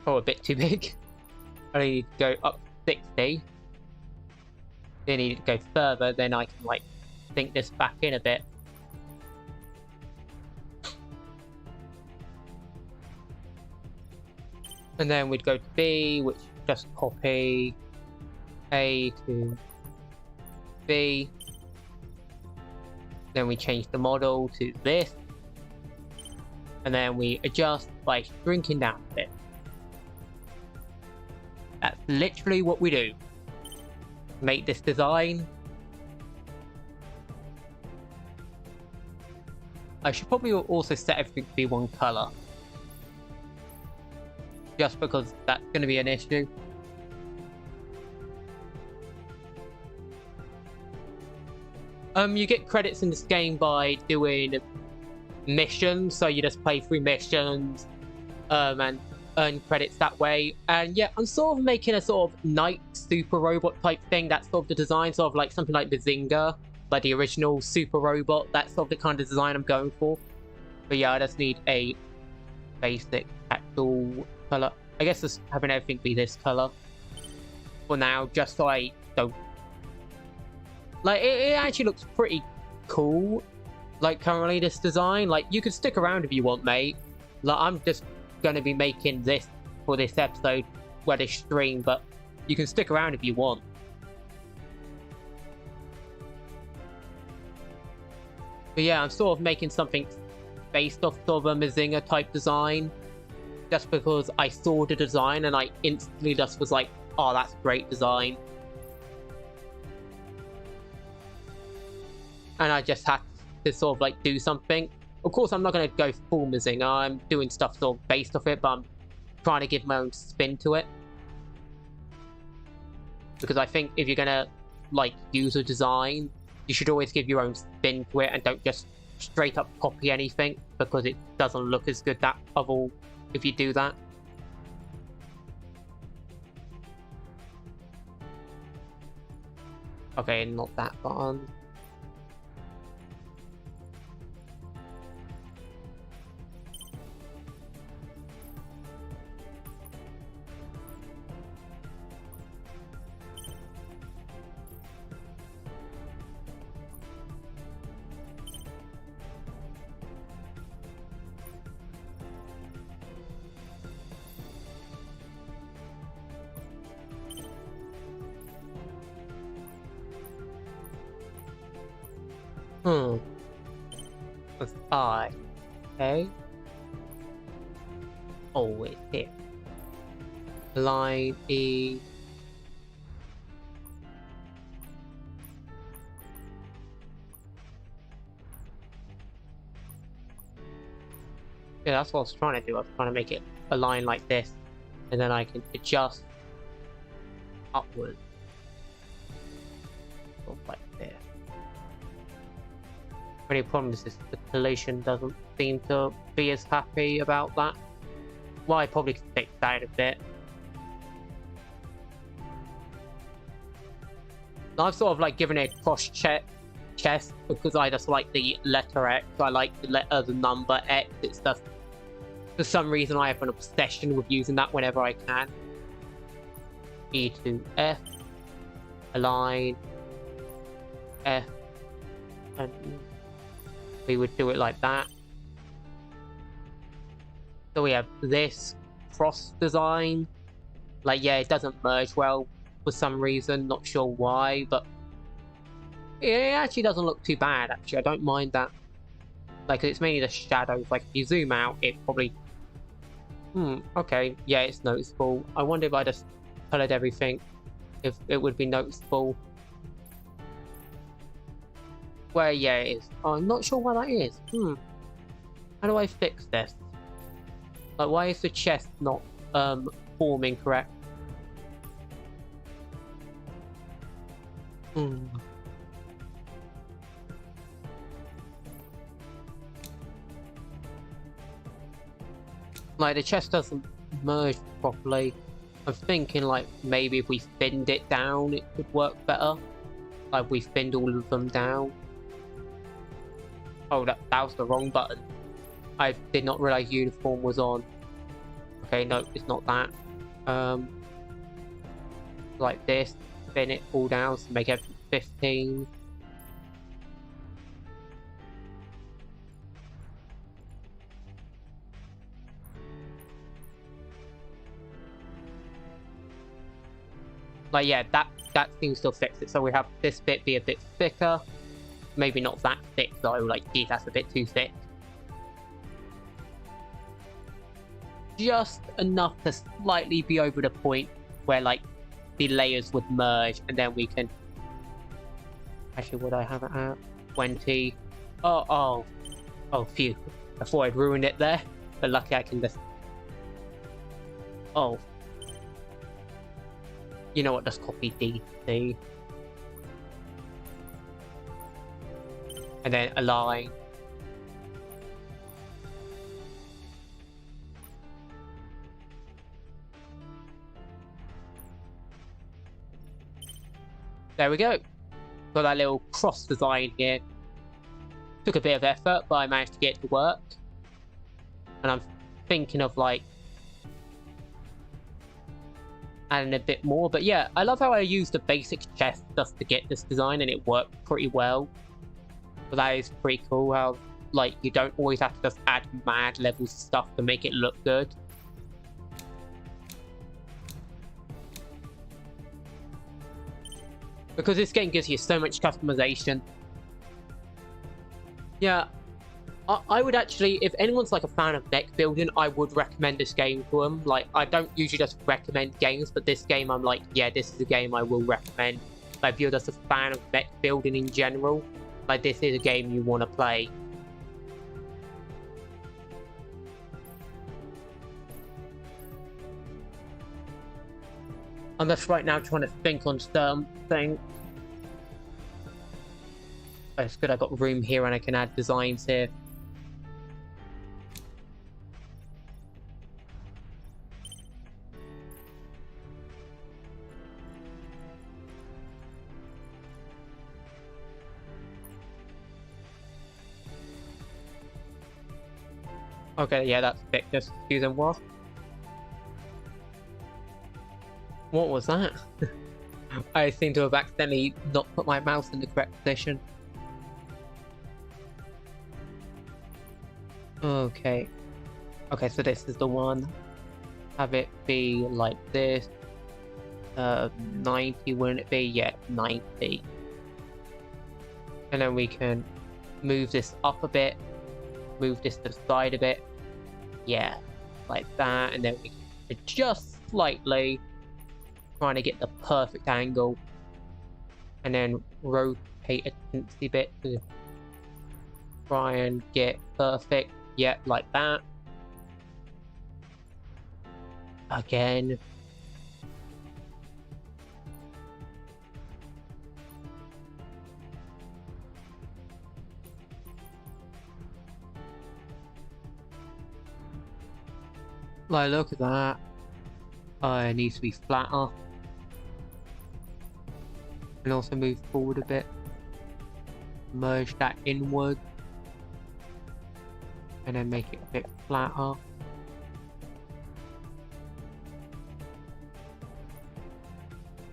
Oh, a bit too big. I need to go up 60. Then need to go further, then I can like sink this back in a bit. And then we'd go to B, which just copy A to B. Then we change the model to this. And then we adjust by shrinking down a bit. That's literally what we do. Make this design. I should probably also set everything to be one color. Just because that's going to be an issue. You get credits in this game by doing missions, so you just play through missions, and earn credits that way. And yeah, I'm sort of making a sort of knight super robot type thing. That's sort of the design, sort of like something like Bazinga, like the original super robot. That's sort of the kind of design I'm going for. But yeah, I just need a basic actual color. I guess just having everything be this color for now, just so I don't like it actually looks pretty cool. Like currently this design, like you can stick around if you want, mate. Like I'm just going to be making this for this episode, where this stream, but you can stick around if you want. But yeah, I'm sort of making something based off sort of a Mazinga type design, just because I saw the design and I instantly just was like, oh, that's great design. And I just had to sort of like do something. Of course, I'm not going to go full Mazinga. I'm doing stuff sort of based off it, but I'm trying to give my own spin to it. Because I think if you're going to like use a design, you should always give your own spin to it and don't just straight up copy anything, because it doesn't look as good that of all if you do that. Okay, not that button. With I. Okay. Oh, it's here. Line E. Yeah, that's what I was trying to do. I was trying to make it a line like this, and then I can adjust upwards. Only problem is the collision doesn't seem to be as happy about that. Well, I probably could fix that a bit. I've sort of like given it a cross chest because I just like the letter X. I like the number X. It's just, for some reason, I have an obsession with using that whenever I can. E to F, align, F, and we would do it like that. So we have this cross design. Like, yeah, it doesn't merge well for some reason, not sure why, but it actually doesn't look too bad, actually. I don't mind that. Like, it's mainly the shadows. Like, if you zoom out, it probably... okay, yeah, it's noticeable. I wonder if I just colored everything, if it would be noticeable. Well, yeah, it is. Oh, I'm not sure why that is. How do I fix this? Like, why is the chest not forming correct? Like, the chest doesn't merge properly. I'm thinking, like, maybe if we thinned it down, it could work better. Like, we thinned all of them down. Oh, that was the wrong button. I did not realize uniform was on. Okay, no, it's not that. Like this, thin it all down to make everything 15. Like, yeah, that seems to fix it. So we have this bit be a bit thicker. Maybe not that thick though, like, geez, that's a bit too thick. Just enough to slightly be over the point where, like, the layers would merge, and then we can... Actually, would I have it at 20? Oh, phew. I thought I'd ruined it there, but lucky I can just... Oh. You know what, just copy DC. And then align. There we go. Got that little cross design here. Took a bit of effort, but I managed to get it to work. And I'm thinking of, like, adding a bit more. But yeah, I love how I used the basic chest just to get this design, and it worked pretty well. But that is pretty cool how, like, you don't always have to just add mad levels of stuff to make it look good. Because this game gives you so much customization. Yeah, I would actually, if anyone's like a fan of mech building, I would recommend this game to them. Like, I don't usually just recommend games, but this game I'm like, yeah, this is a game I will recommend. Like, if you're just a fan of mech building in general, like, this is a game you want to play. I'm just right now trying to think on something. Oh, it's good I got room here and I can add designs here. Okay, yeah, that's thickness. Using what? What was that? I seem to have accidentally not put my mouse in the correct position. Okay. Okay, so this is the one. Have it be like this. 90, wouldn't it be? Yeah, 90. And then we can move this up a bit. Move this to the side a bit. Yeah, like that. And then we can adjust slightly. Trying to get the perfect angle. And then rotate a teensy bit to try and get perfect. Yeah, like that. Again. Like, look at that. It needs to be flatter. And also move forward a bit. Merge that inward. And then make it a bit flatter.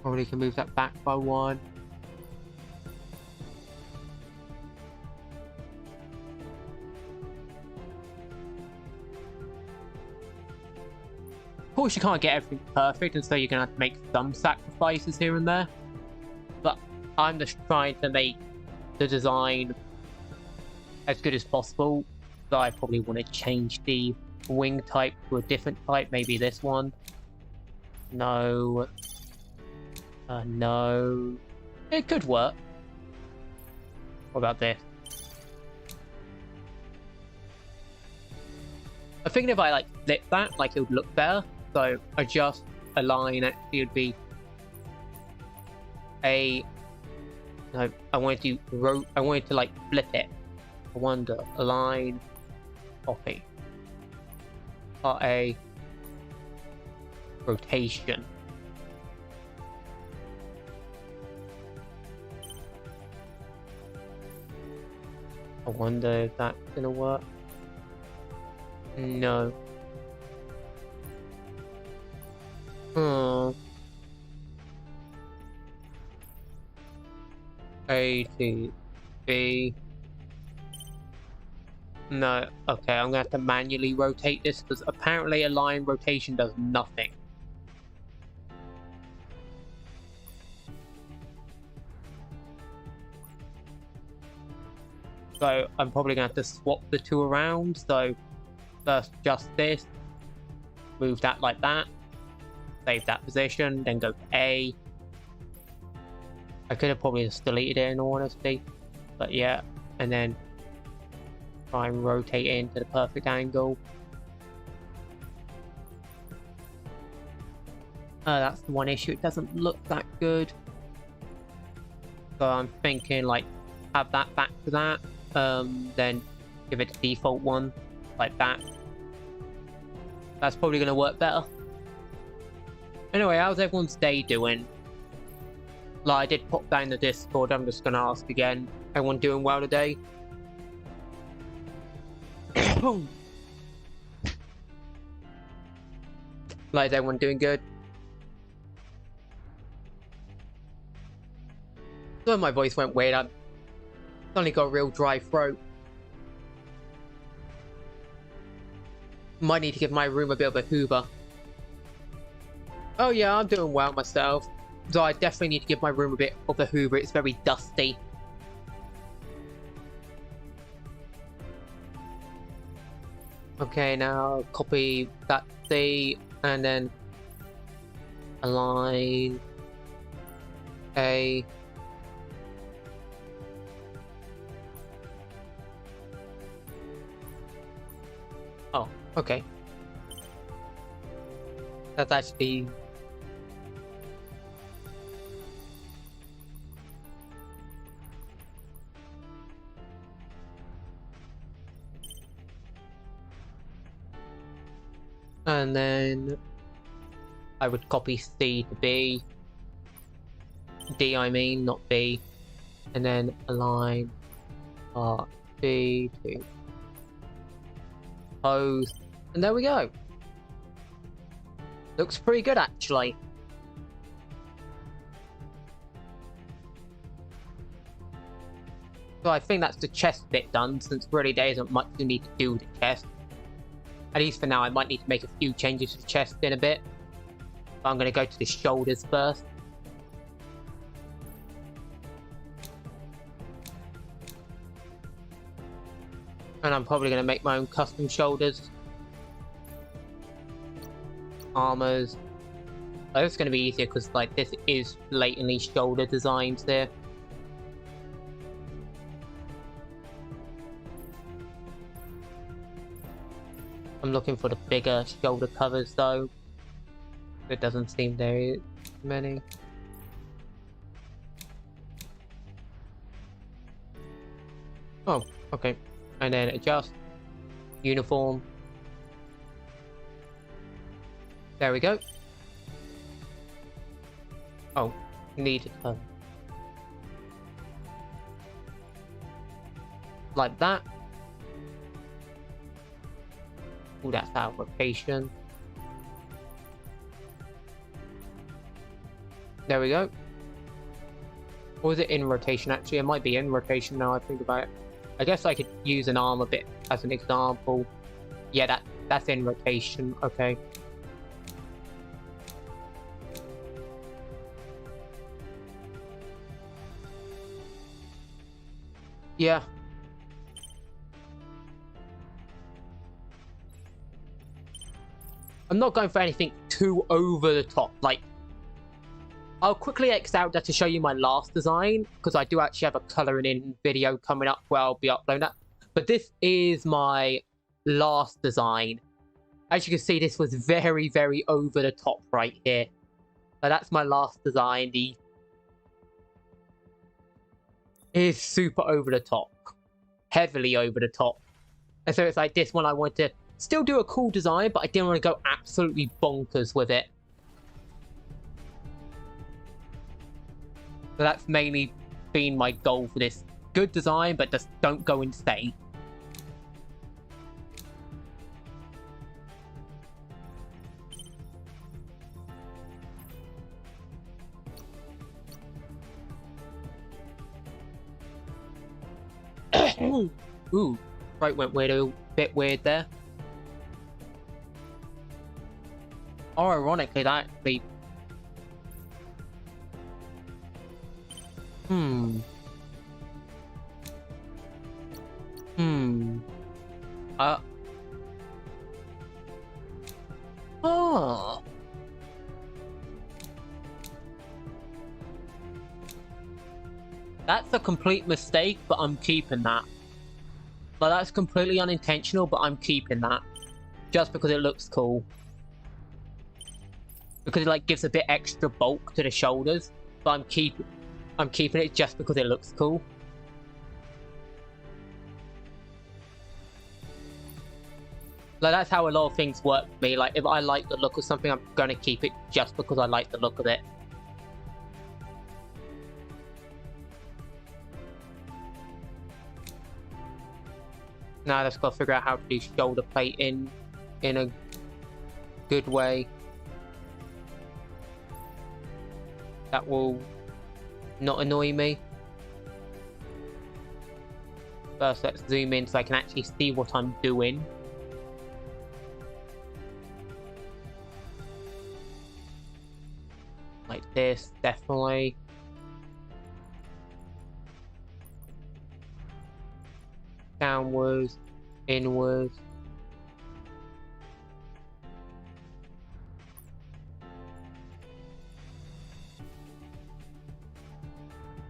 Probably can move that back by 1. Of course, you can't get everything perfect, and so you're gonna have to make some sacrifices here and there. But I'm just trying to make the design as good as possible. So I probably want to change the wing type to a different type, maybe this one. No. No. It could work. What about this? I think if I like flip that, like it would look better. So adjust, align, actually would be a. No, I wanted to like flip it. I wonder, align, copy. Part A. Rotation. I wonder if that's gonna work. No. A to B. No. Okay, I'm gonna have to manually rotate this because apparently align rotation does nothing. So I'm probably gonna have to swap the two around. So first just this, move that like that, save that position, then go to A. I could have probably just deleted it in all honesty, but yeah, and then try and rotate it into the perfect angle. That's the one issue, it doesn't look that good. So I'm thinking like have that back to that, then give it the default one like that. That's probably going to work better. Anyway, how's everyone's day doing? Like, I did pop that in the Discord, I'm just going to ask again. Everyone doing well today? Like, is everyone doing good? So my voice went weird, I've suddenly got a real dry throat. Might need to give my room a bit of a hoover. Oh yeah, I'm doing well myself. So I definitely need to give my room a bit of a hoover, it's very dusty. Okay, now copy that C and then align A. Oh, okay. That's actually... And then I would copy C to B. D I mean, not B. And then align part B to pose. And there we go. Looks pretty good actually. So I think that's the chest bit done, since really there isn't much you need to do with the chest. At least for now, I might need to make a few changes to the chest in a bit. But I'm going to go to the shoulders first. And I'm probably going to make my own custom shoulders. Armors. Oh, it's going to be easier because like this is blatantly shoulder designs here. I'm looking for the bigger shoulder covers though. It doesn't seem there is many. Oh, okay. And then adjust. Uniform. There we go. Oh, need to turn. Like that. Oh, that's out of rotation. There we go. Or is it in rotation, actually? It might be in rotation now I think about it. I guess I could use an arm a bit as an example. Yeah, that's in rotation. Okay. Yeah. I'm not going for anything too over the top. Like, I'll quickly X out that to show you my last design, because I do actually have a colouring in video coming up where I'll be uploading that. But this is my last design. As you can see, this was very, very over the top right here. So that's my last design. The is super over the top. Heavily over the top. And so it's like this one I want to still do a cool design, but I didn't want to go absolutely bonkers with it. So that's mainly been my goal for this. Good design, but just don't go insane. Ooh, right went weird, a bit weird there. Or ironically, that actually... Oh. That's a complete mistake, but I'm keeping that. Like, that's completely unintentional, but I'm keeping that. Just because it looks cool. Because it, like, gives a bit extra bulk to the shoulders. But I'm keeping it just because it looks cool. Like, that's how a lot of things work for me. Like, if I like the look of something, I'm gonna keep it just because I like the look of it. Now I just gotta figure out how to do shoulder plating in a good way. That will not annoy me. First, let's zoom in so I can actually see what I'm doing. Like this, definitely. Downwards, inwards.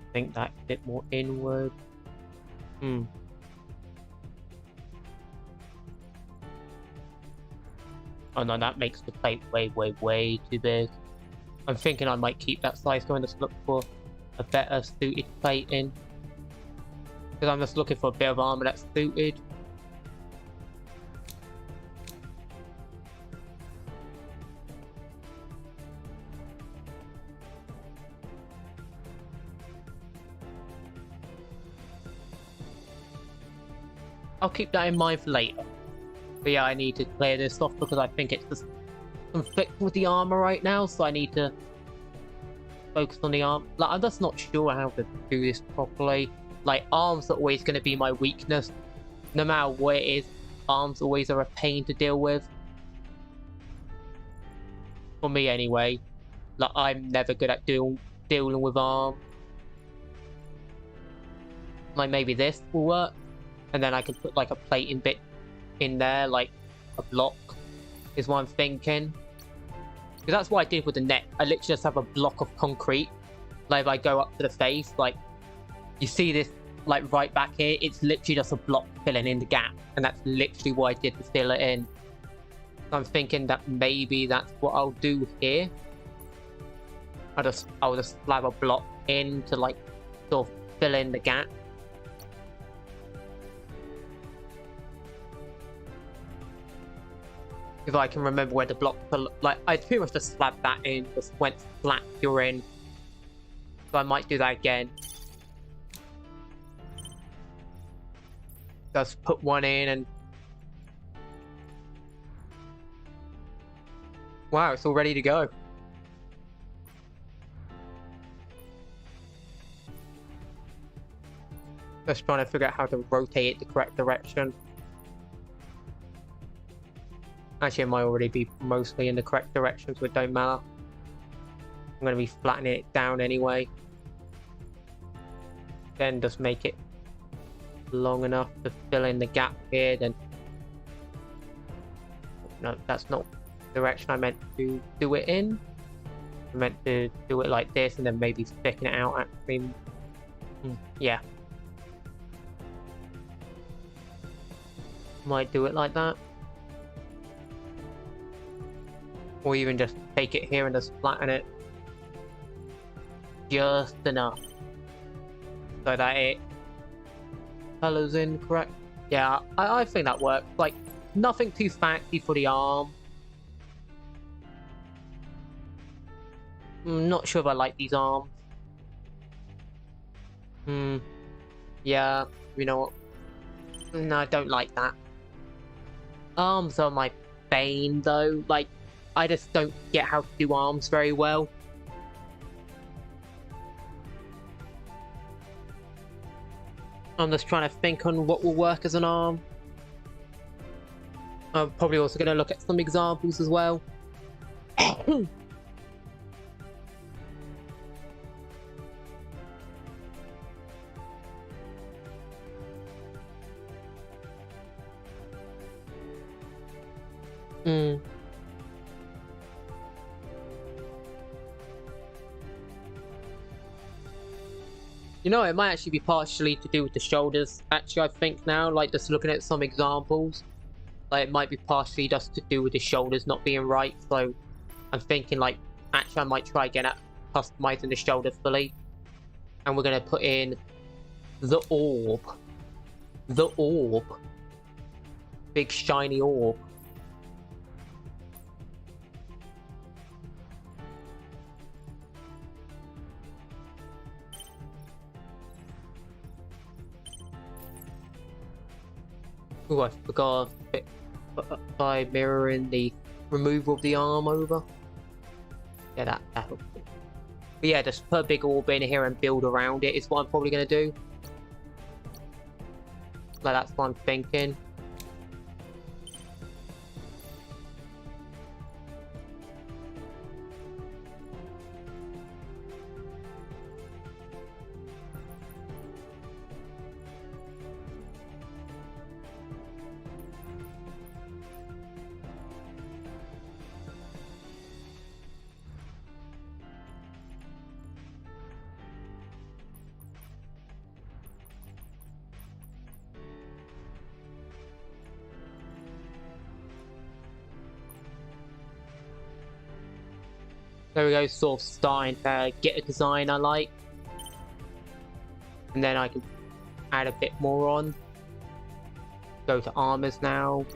I think that's a bit more inward. Oh no, that makes the plate way, way, way too big. I'm thinking I might keep that size going, just look for a better suited plating. Because I'm just looking for a bit of armor that's suited. I'll keep that in mind for later. But yeah, I need to clear this off because I think it's just conflicting with the armor right now, so I need to focus on the arm. Like, I'm just not sure how to do this properly. Like, arms are always going to be my weakness. No matter what it is, arms always are a pain to deal with. For me, anyway. Like, I'm never good at dealing with arms. Like, maybe this will work. And then I can put, like, a plating bit in there, like a block, is what I'm thinking. Because that's what I did with the neck. I literally just have a block of concrete. Like, if I go up to the face, like, you see this, like, right back here, it's literally just a block filling in the gap. And that's literally what I did to fill it in. So I'm thinking that maybe that's what I'll do here. I'll just slab a block in to, like, sort of fill in the gap. If I can remember where the blocks are, like, I pretty much just slabbed that in, just went flat you're in. So I might do that again. Just put one in and... Wow, it's all ready to go. Just trying to figure out how to rotate it the correct direction. Actually, it might already be mostly in the correct direction, so it don't matter. I'm going to be flattening it down anyway. Then just make it long enough to fill in the gap here, then... No, that's not the direction I meant to do it in. I meant to do it like this and then maybe sticking it out actually. Yeah. Might do it like that. Or even just take it here and just flatten it. Just enough. So that it colors in correct. Yeah, I think that works. Like, nothing too fancy for the arm. I'm not sure if I like these arms. Yeah, you know what? No, I don't like that. Arms are my bane, though. Like, I just don't get how to do arms very well. I'm just trying to think on what will work as an arm. I'm probably also going to look at some examples as well. You know, it might actually be partially to do with the shoulders. Actually, I think now, like, just looking at some examples, like, it might be partially just to do with the shoulders not being right. So I'm thinking, like, actually I might try again at customizing the shoulder fully. And we're going to put in the orb. The orb. Big shiny orb. Oh, I forgot by mirroring the removal of the arm over. Yeah, that helps. But yeah, just put a big orb in here and build around it is what I'm probably going to do. Like, that's what I'm thinking. There we go, sort of starting to get a design I like. And then I can add a bit more on. Go to armors now.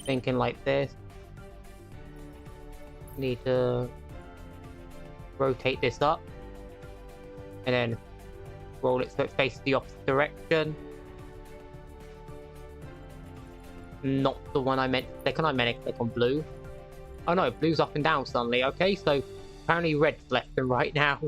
Thinking like this. Need to rotate this up. And then roll it so it faces the opposite direction. Not the one I meant to click on. I meant to click on blue. Oh no, blue's up and down suddenly. Okay, so apparently red's left and right now.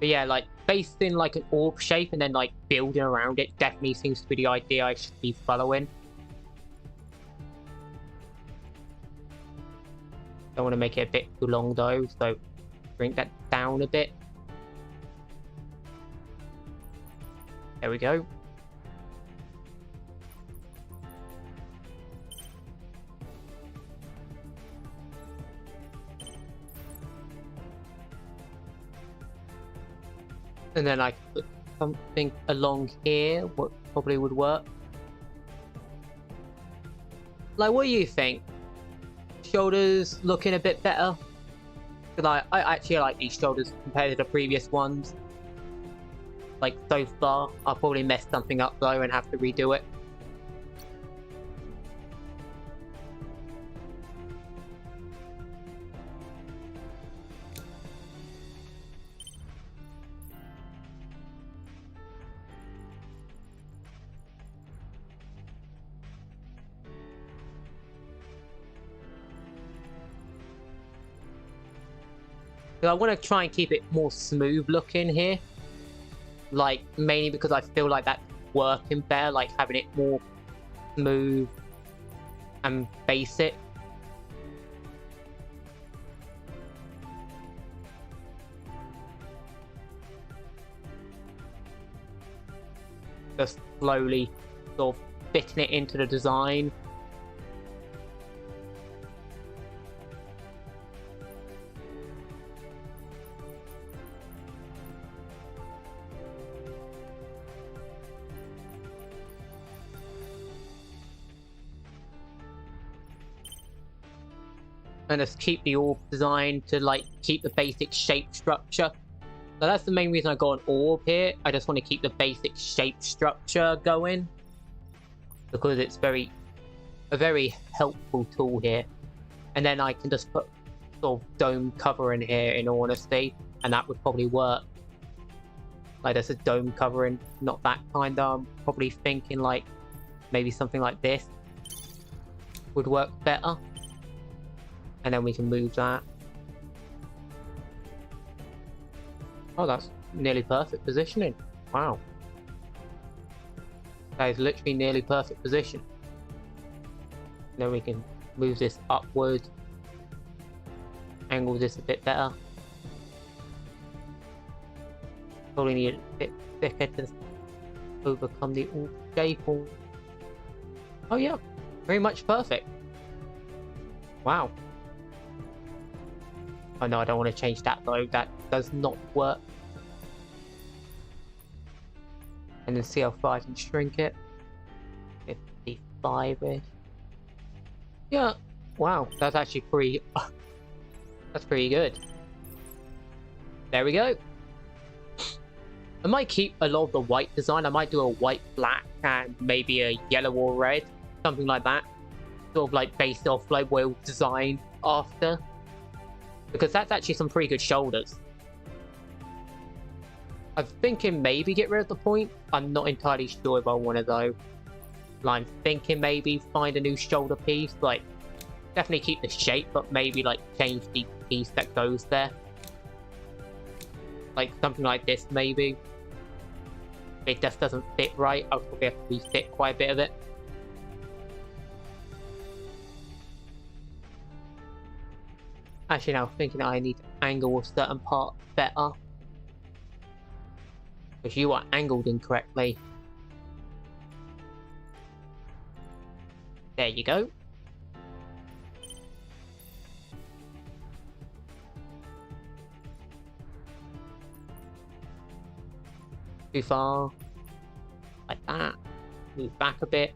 But yeah, like facing like an orb shape and then like building around it definitely seems to be the idea I should be following. Don't want to make it a bit too long though, so bring that down a bit. There we go. And then I could put something along here, what probably would work. Like, what do you think? shoulders looking a bit better. Because I actually like these shoulders compared to the previous ones. Like, so far. I'll probably mess something up, though, and have to redo it. I want to try and keep it more smooth looking here. Like, mainly because I feel like that's working better, like having it more smooth and basic. Just slowly sort of fitting it into the design. And just keep the orb design to like keep the basic shape structure. So that's the main reason I got an orb here. I just want to keep the basic shape structure going, because it's a very helpful tool here. And then I can just put sort of dome cover in here, in all honesty, and that would probably work. Like, there's a dome covering, not that kind. I'm probably thinking like maybe something like this would work better. And then we can move that. Oh, that's nearly perfect positioning. Wow. That is literally nearly perfect position. Then we can move this upward. Angle this a bit better. Probably need a bit thicker to overcome the orb shape. Oh yeah, very much perfect. Wow. Oh no, I don't want to change that though. That does not work. And then see how far I can shrink it. 55-ish. Yeah. Wow, that's actually pretty... that's pretty good. There we go. I might keep a lot of the white design. I might do a white, black, and maybe a yellow or red. Something like that. Sort of like based off like what it was designed after. Because that's actually some pretty good shoulders. I'm thinking maybe get rid of the point. I'm not entirely sure if I want to though. I'm thinking maybe find a new shoulder piece. Like, definitely keep the shape, but maybe like change the piece that goes there. Like something like this maybe. If it just doesn't fit right, I'll probably have to refit quite a bit of it. Actually, now thinking I need to angle a certain part better. Because you are angled incorrectly. There you go. Too far. Like that. Move back a bit.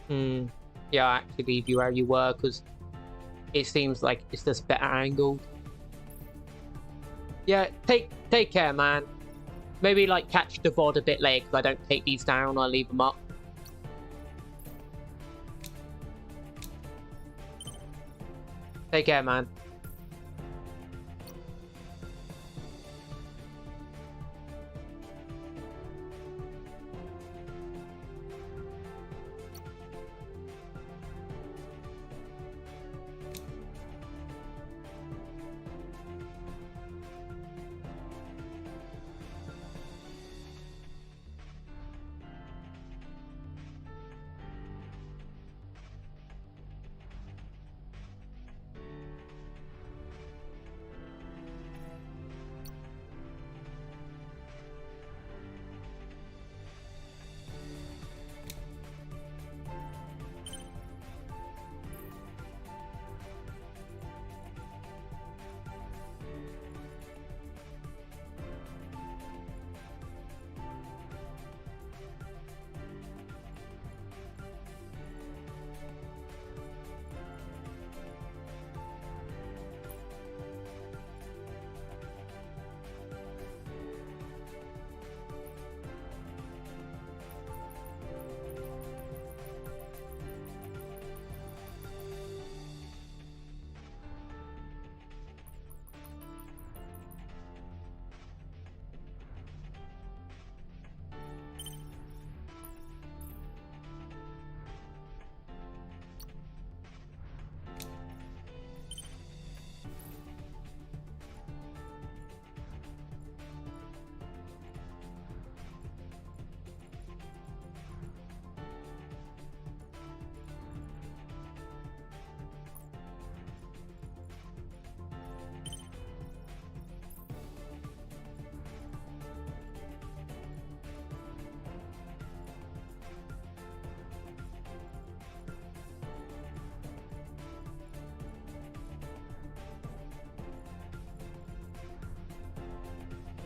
Yeah, I'll actually leave you where you were, because it seems like it's just better angled. Yeah, take care, man. Maybe like catch the VOD a bit later, because I don't take these down, I leave them up. Take care, man.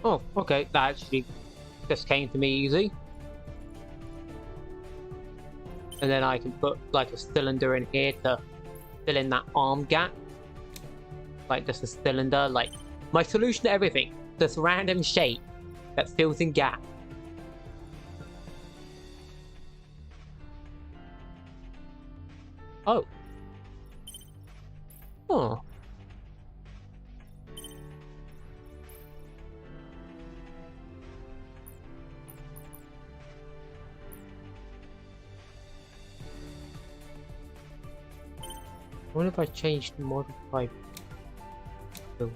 Oh, okay, that actually just came to me easy. And then I can put like a cylinder in here to fill in that arm gap. Like just a cylinder, like my solution to everything. This random shape that fills in gaps. Oh. Oh. I wonder if I changed the modify build.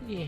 Yeah.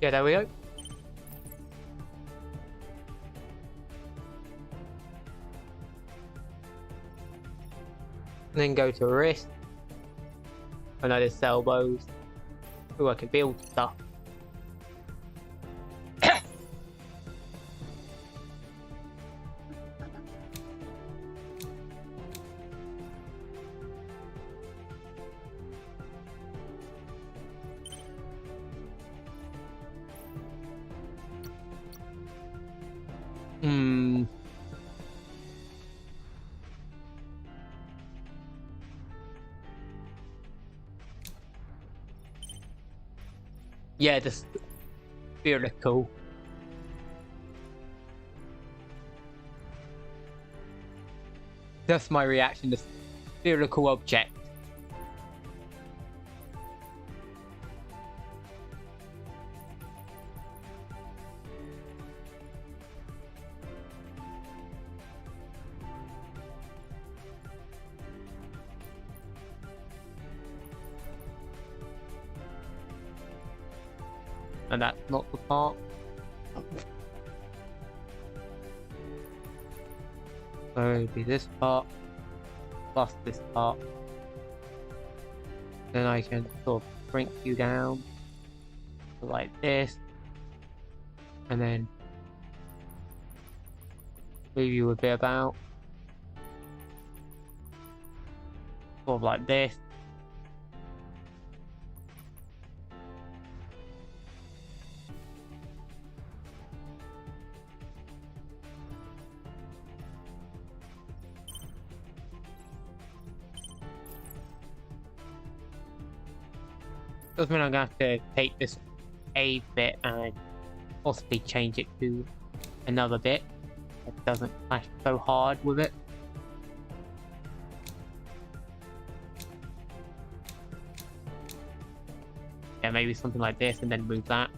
Yeah, there we go. And then go to wrist. I know there's elbows. Ooh, I can build stuff. Hmm. Yeah, just spherical. That's my reaction to spherical object. And that's not the part. So it'd be this part plus this part. Then I can sort of shrink you down like this. And then move you a bit about. Sort of like this. Does mean I'm gonna have to take this A bit and possibly change it to another bit that doesn't clash so hard with it. Yeah, maybe something like this and then move that.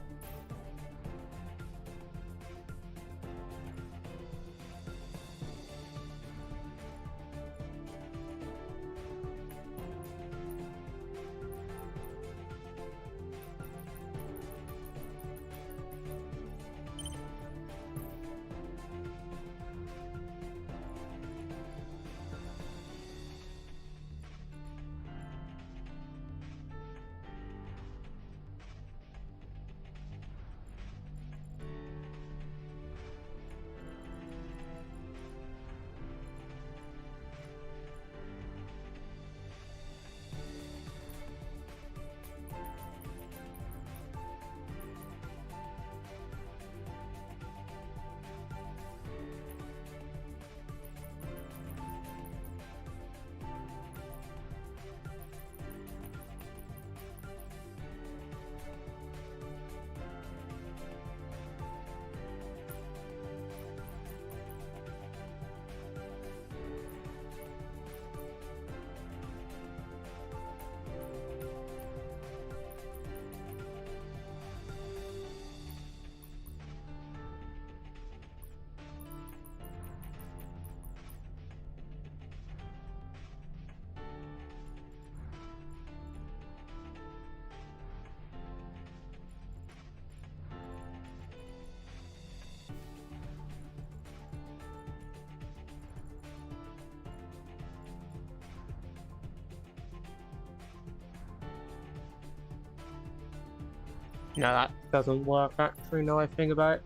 No, that doesn't work actually, now I think about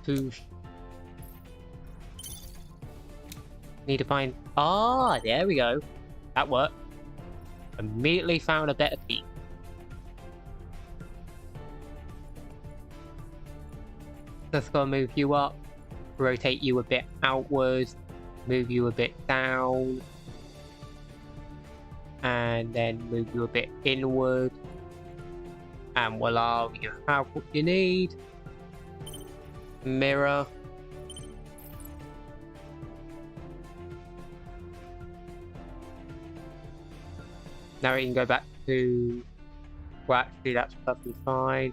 it. Need to find... Ah, there we go. That worked. Immediately found a better piece. Let's go move you up. Rotate you a bit outwards. Move you a bit down. And then move you a bit inward. And voila, you have what you need. Mirror. Now we can go back to... Well, actually, that's perfectly fine.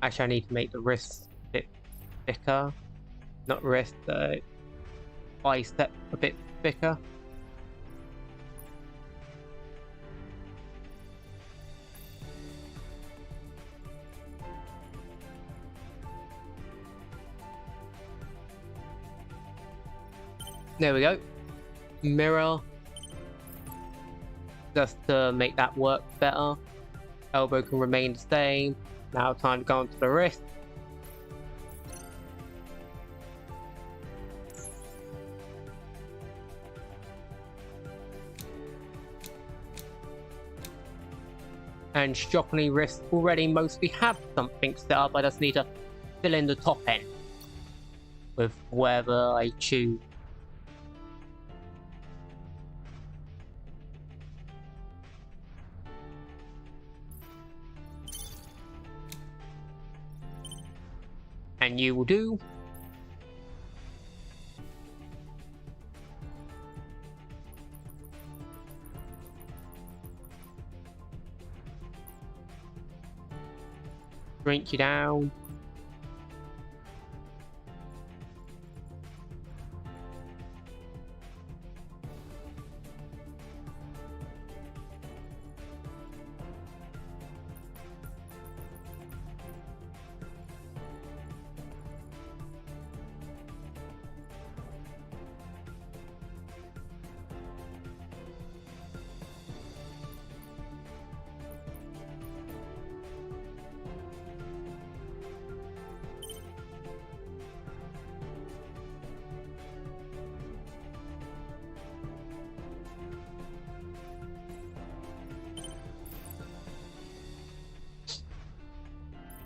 Actually, I need to make the wrist a bit thicker. Not wrist, bicep a bit thicker. There we go. Mirror. Just to make that work better. Elbow can remain the same. Now time to go onto the wrist. And shockingly, wrists already mostly have something set up. I just need to fill in the top end with whatever I choose. And you will do. Shrink you down.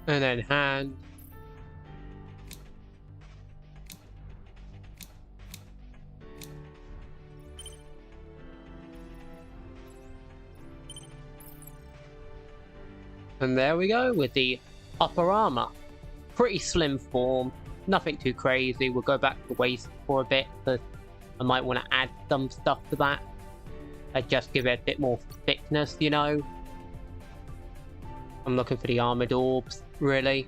And then hand. And there we go with the upper armor. Pretty slim form, nothing too crazy. We'll go back to the waist for a bit because I might want to add some stuff to that. I just give it a bit more thickness, you know. I'm looking for the armored orbs, really.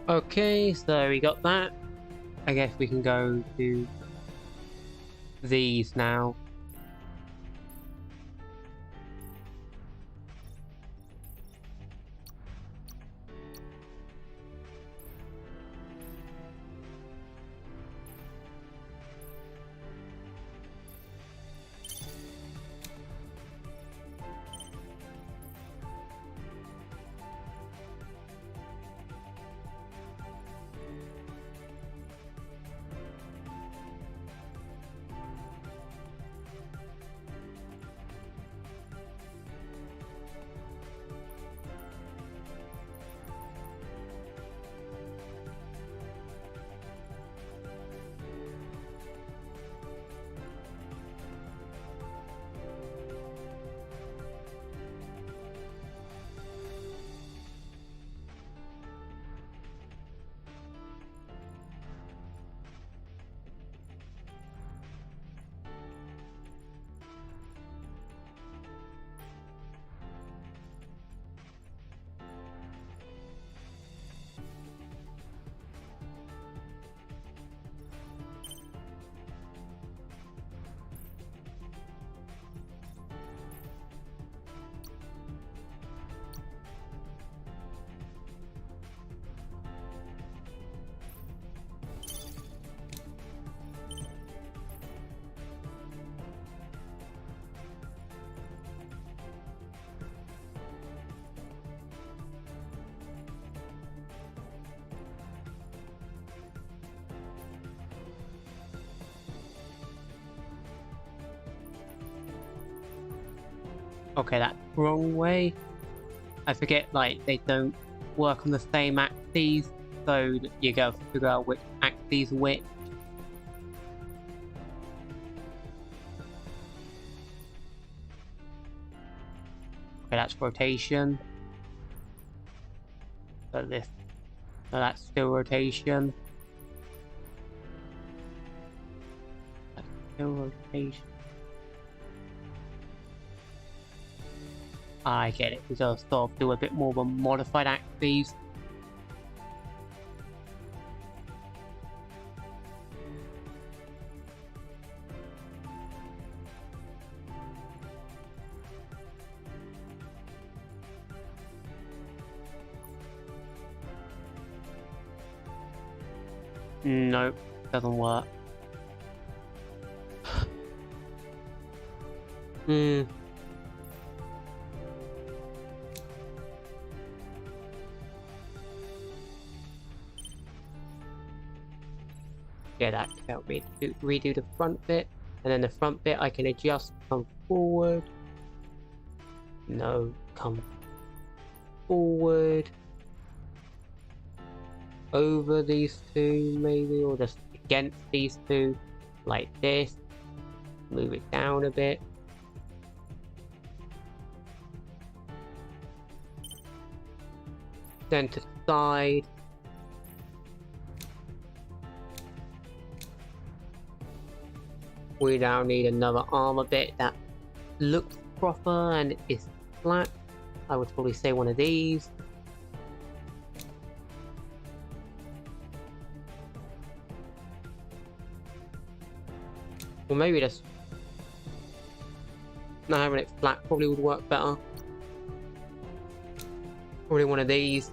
Okay, so we got that. I guess we can go to these now. Okay, that's the wrong way. I forget, like, they don't work on the same axes, so you gotta figure out which axes which. Okay, that's rotation. So that's still rotation. That's still rotation. I get it, because I'll sort of do a bit more of a modified axes. Nope, doesn't work. Hmm. Yeah, that can help me to redo the front bit. And then the front bit I can adjust, come forward. No, come forward. Over these two, maybe, or just against these two, like this. Move it down a bit. Then to the side. We now need another armor bit that looks proper and is flat. I would probably say one of these. Or maybe just not having it flat probably would work better. Probably one of these.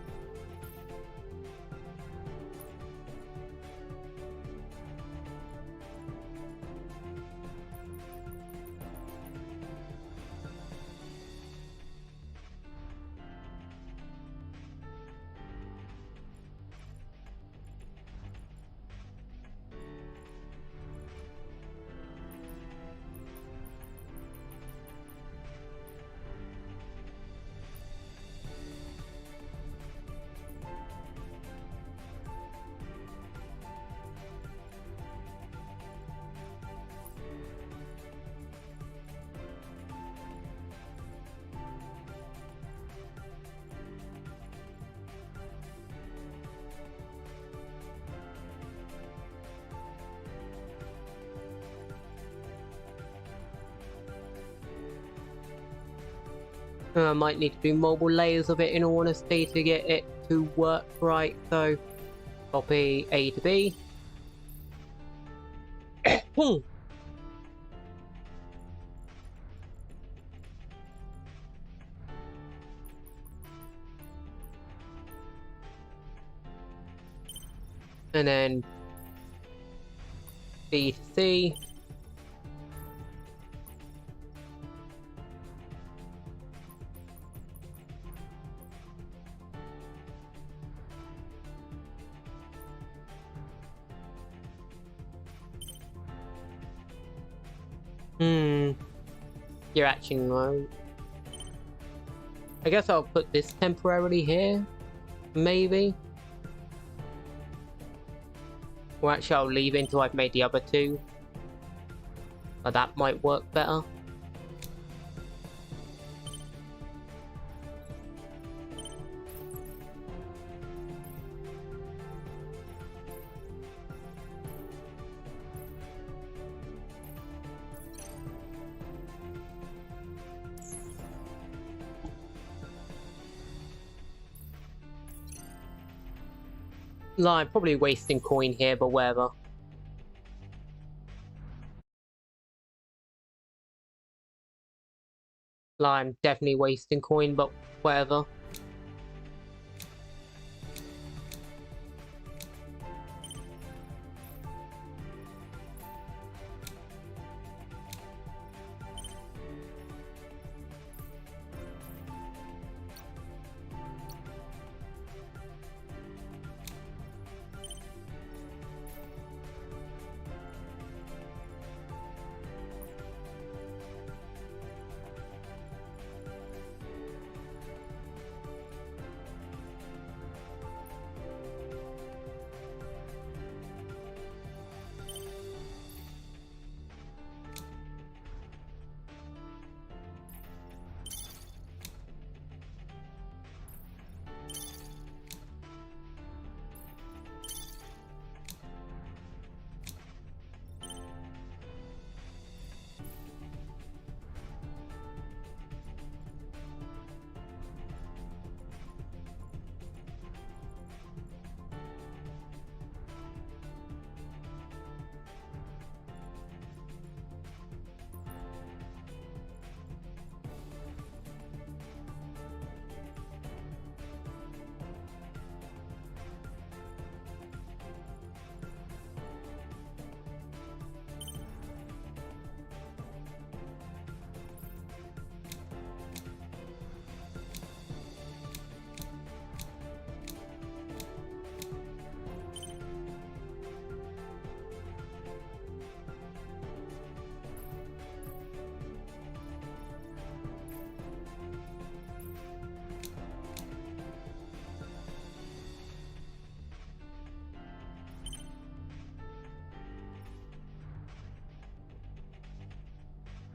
I might need to do multiple layers of it in all honesty to get it to work right. So copy A to B. And then B to C. You're actually no. I guess I'll put this temporarily here. Maybe. Or actually I'll leave it until I've made the other two. But that might work better. I'm probably wasting coin here, but whatever. I'm definitely wasting coin, but whatever.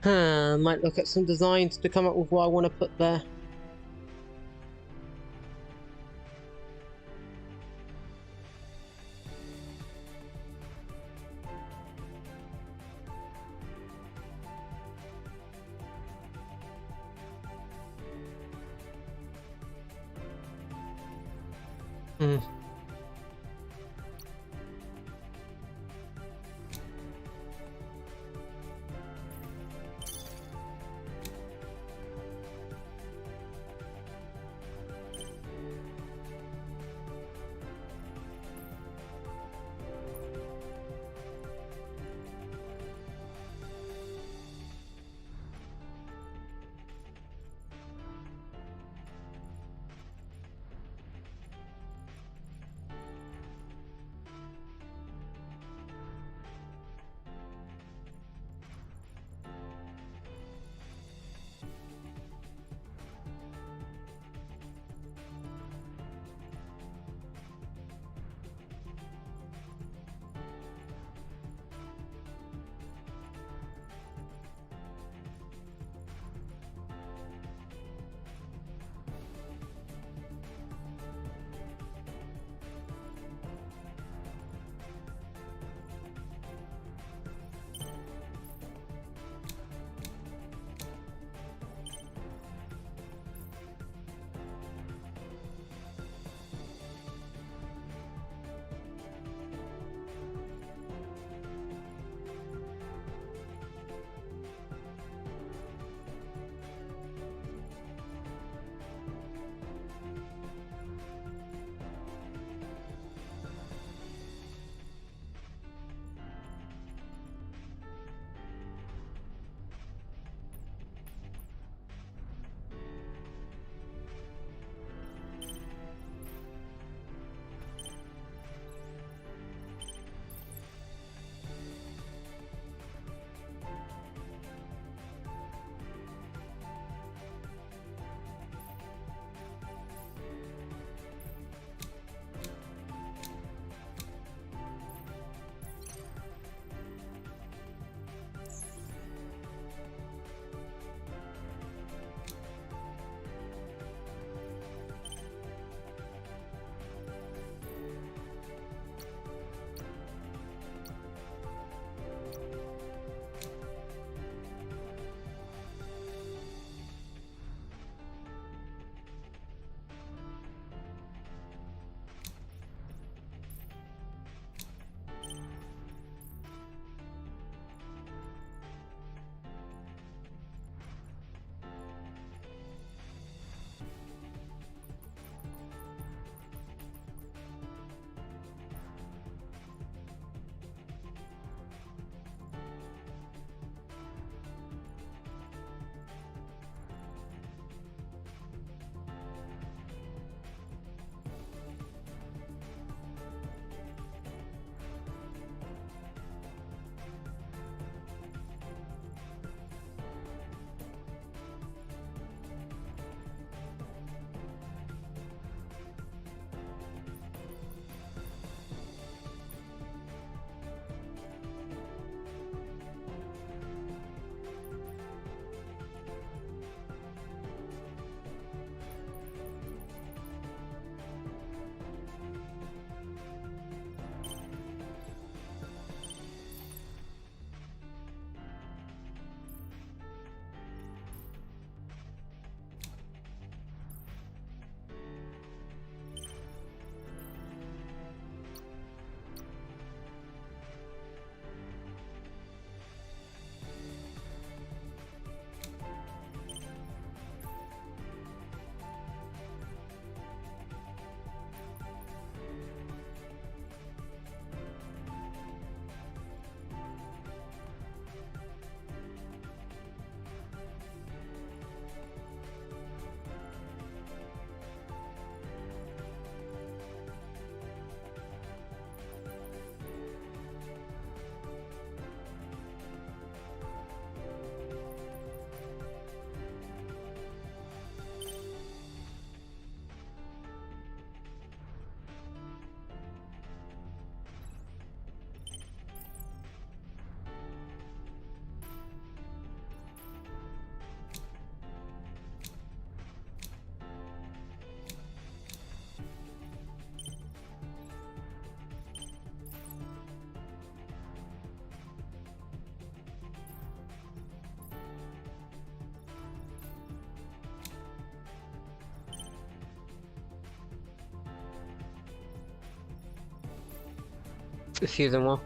Might look at some designs to come up with what I want to put there. Hmm. Excusez-moi.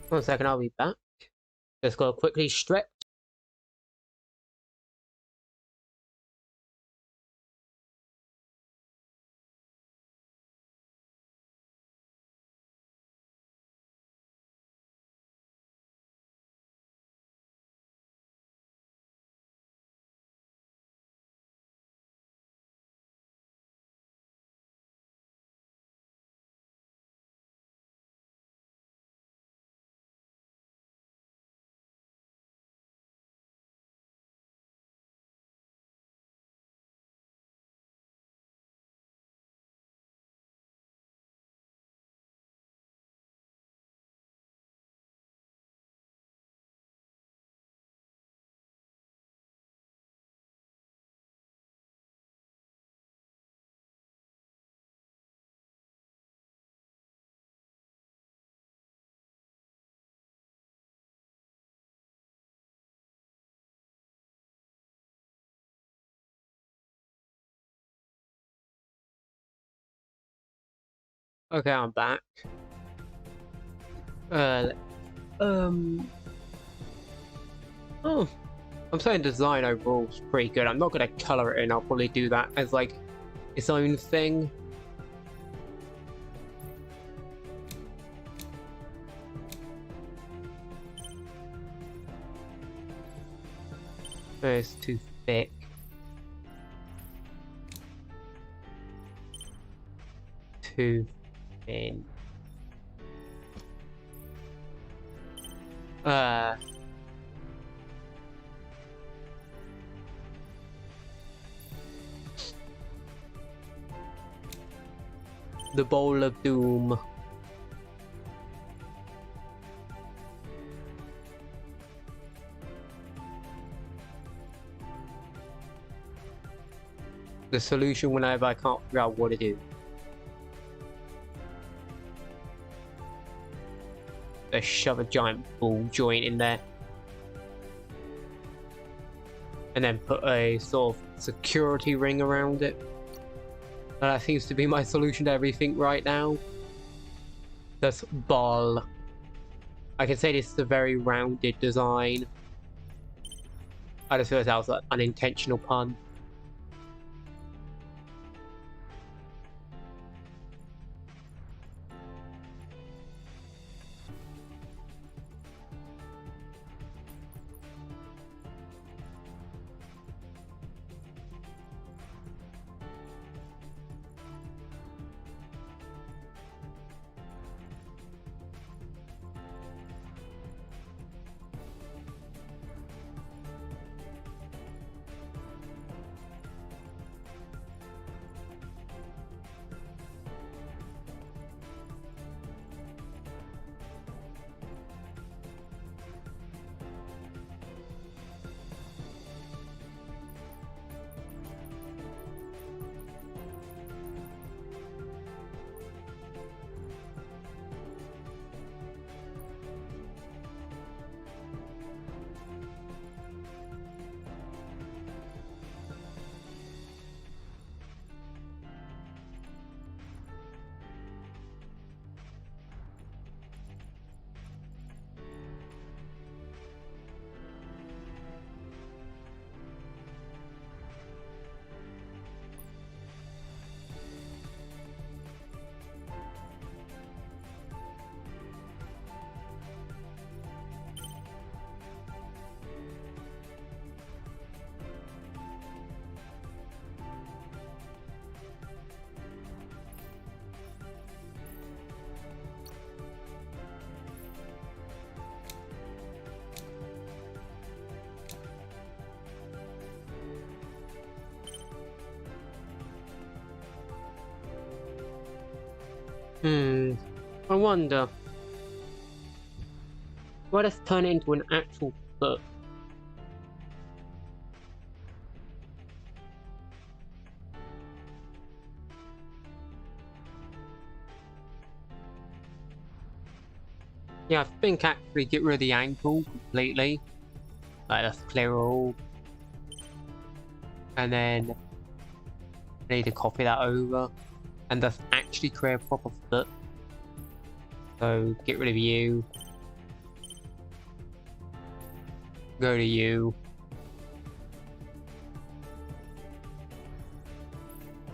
One second, I'll be back. Just gotta quickly stretch. Okay, I'm back. Uh, um, oh, I'm saying design overall is pretty good. I'm not gonna color it in. I'll probably do that as like its own thing. It's too thick. Too thin. Uh, The Bowl of Doom. The solution whenever I can't figure out what to do. Let's shove a giant ball joint in there. And then put a sort of security ring around it. That seems to be my solution to everything right now. That's ball. I can say this is a very rounded design. I just feel that was an unintentional pun. I wonder. Let us turn it into an actual foot. Yeah, I think actually get rid of the ankle completely. Like, let's clear all. And then I need to copy that over. And thus actually create a proper foot. So get rid of you. Go to you.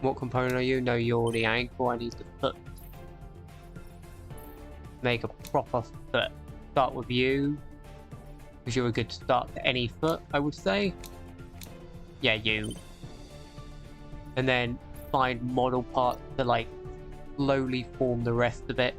What component are you? No, you're the ankle. I need the foot. Make a proper foot. Start with you. Because you're a good start to any foot, I would say. Yeah, you. And then find model parts to like slowly form the rest of it.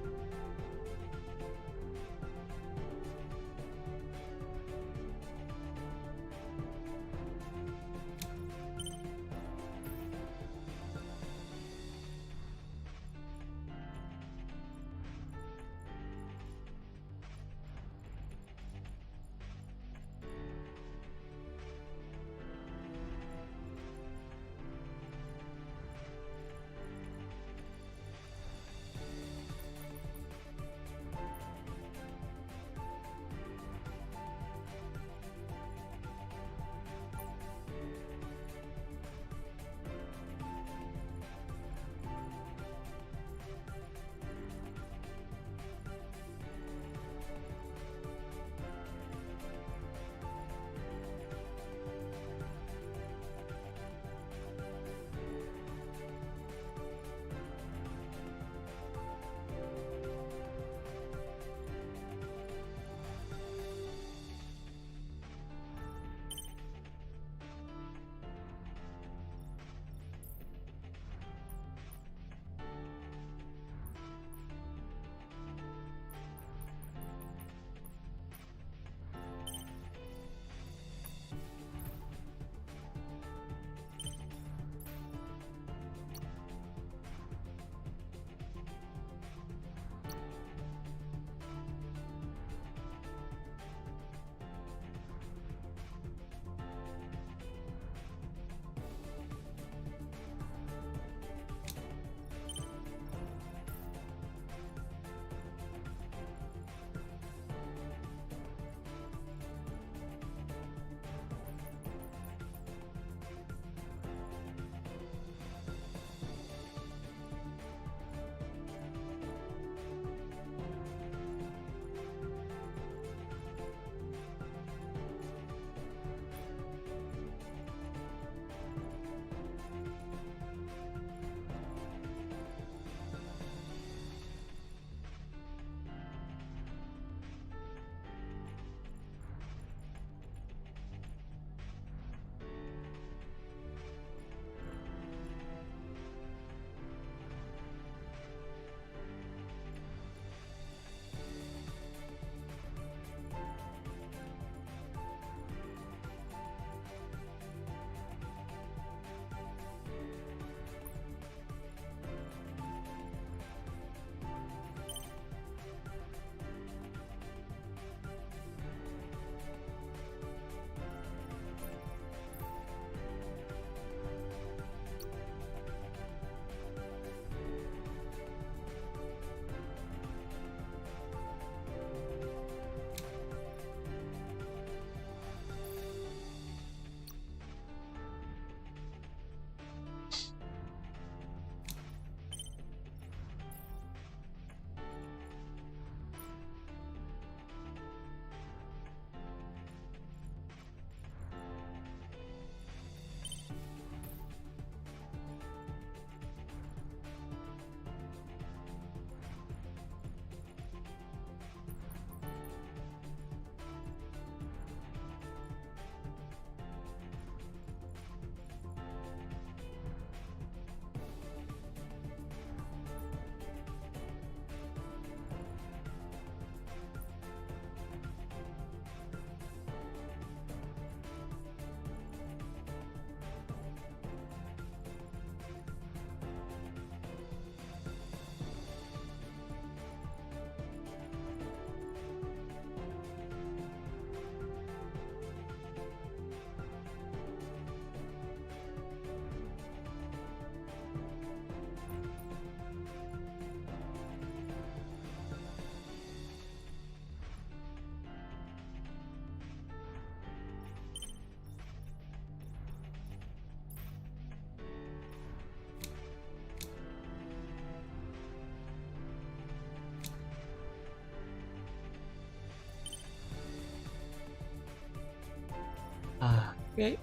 Okay.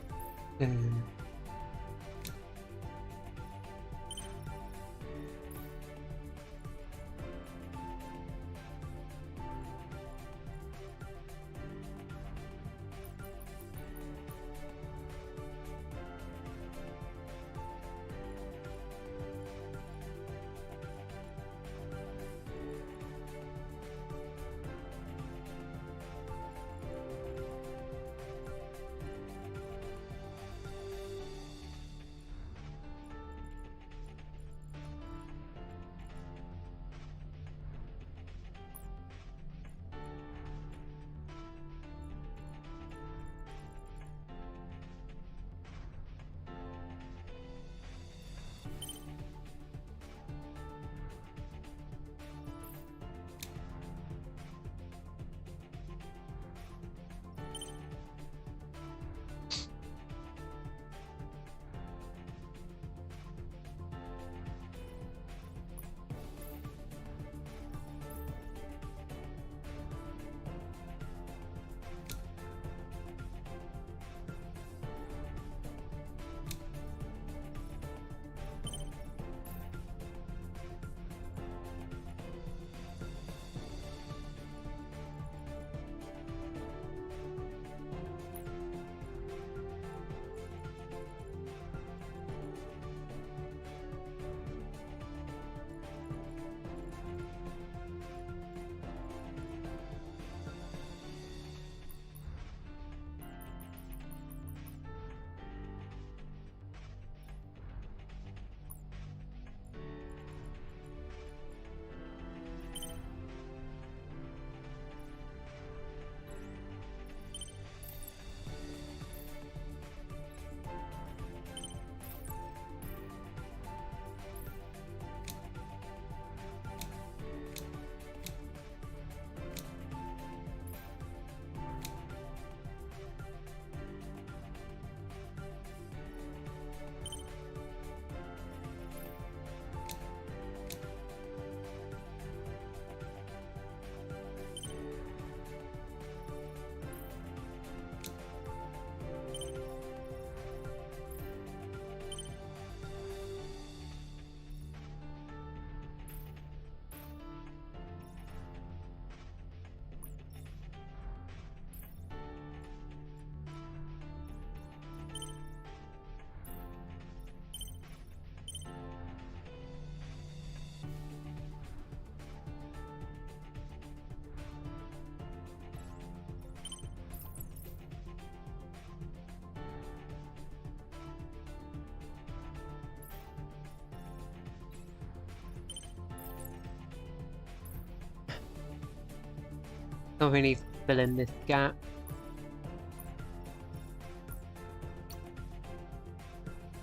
Something needs to fill in this gap.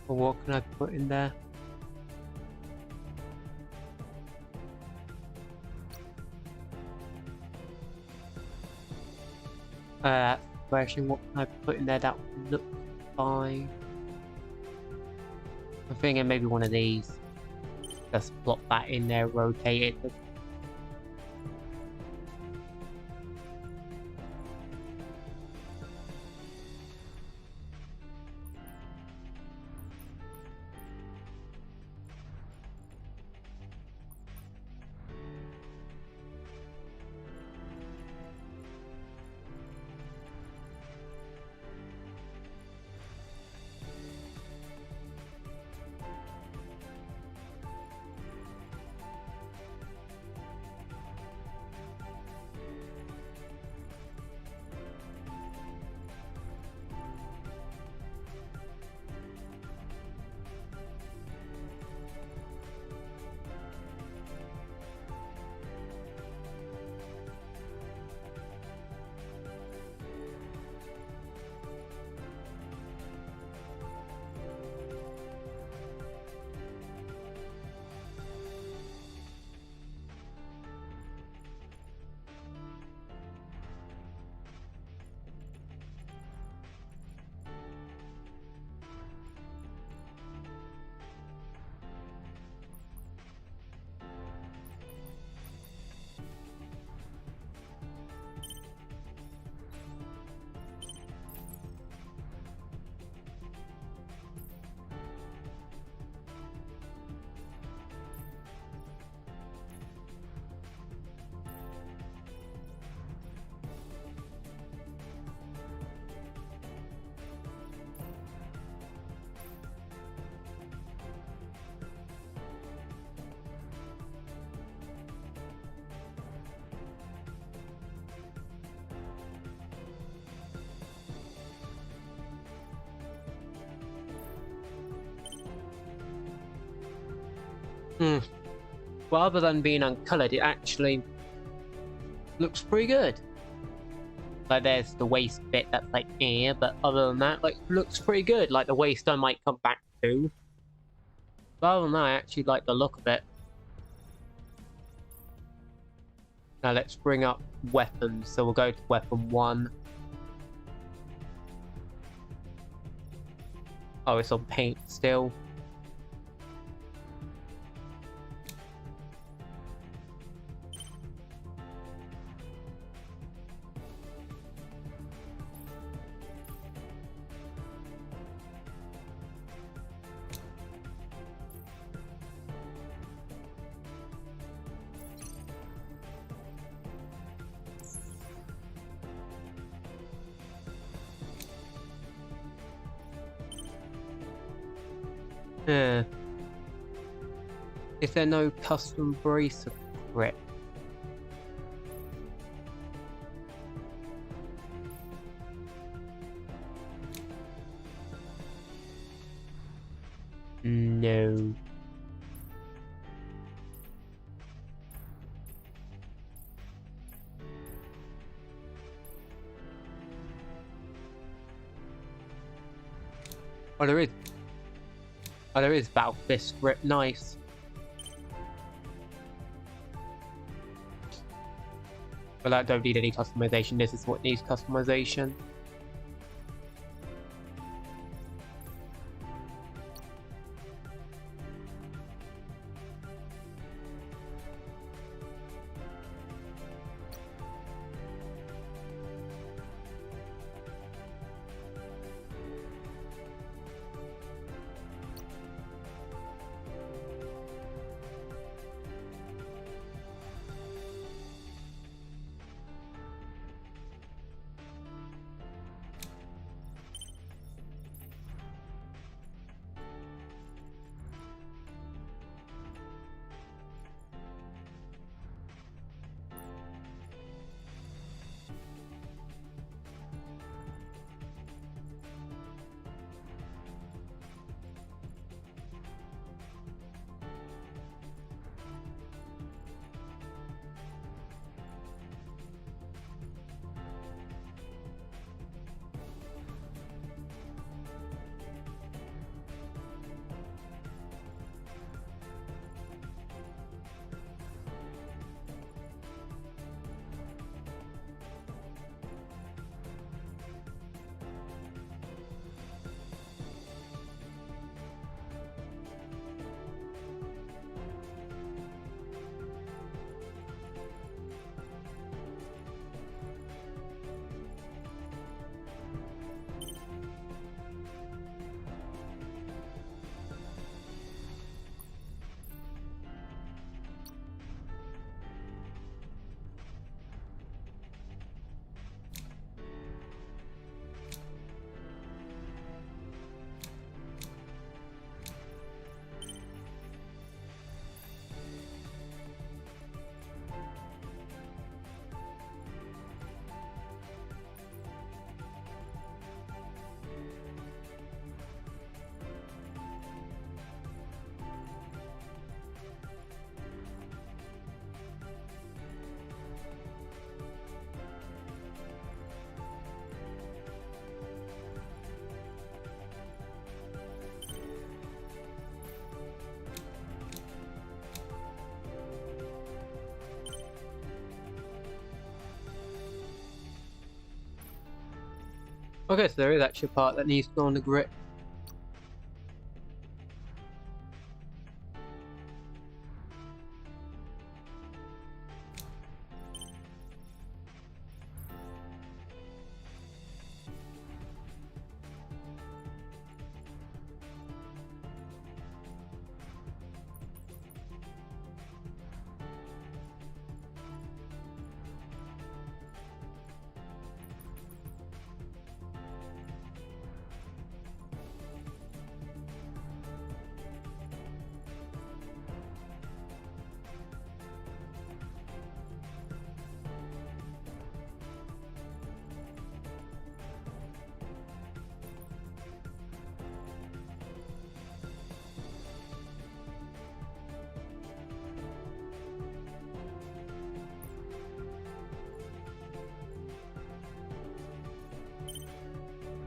Or what can I put in there? Question, what can I put in there that would look fine? I'm thinking maybe one of these. Just plop that in there, rotate it. Hmm. Well, other than being uncoloured, it actually looks pretty good. Like, there's the waist bit that's like, but other than that, like, looks pretty good. Like, the waist I might come back to. But other than that, I actually like the look of it. Now let's bring up weapons. So we'll go to weapon 1. Oh, it's on paint still. Yeah. Is there no custom bracer grip? No. Oh, there is. Oh, there is Battle Fist grip. Nice. But that don't need any customization. This is what needs customization. Okay, so there is actually a part that needs to go on the grip.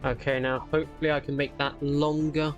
Okay, now hopefully I can make that longer.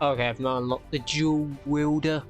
Okay, I've now unlocked the dual wielder.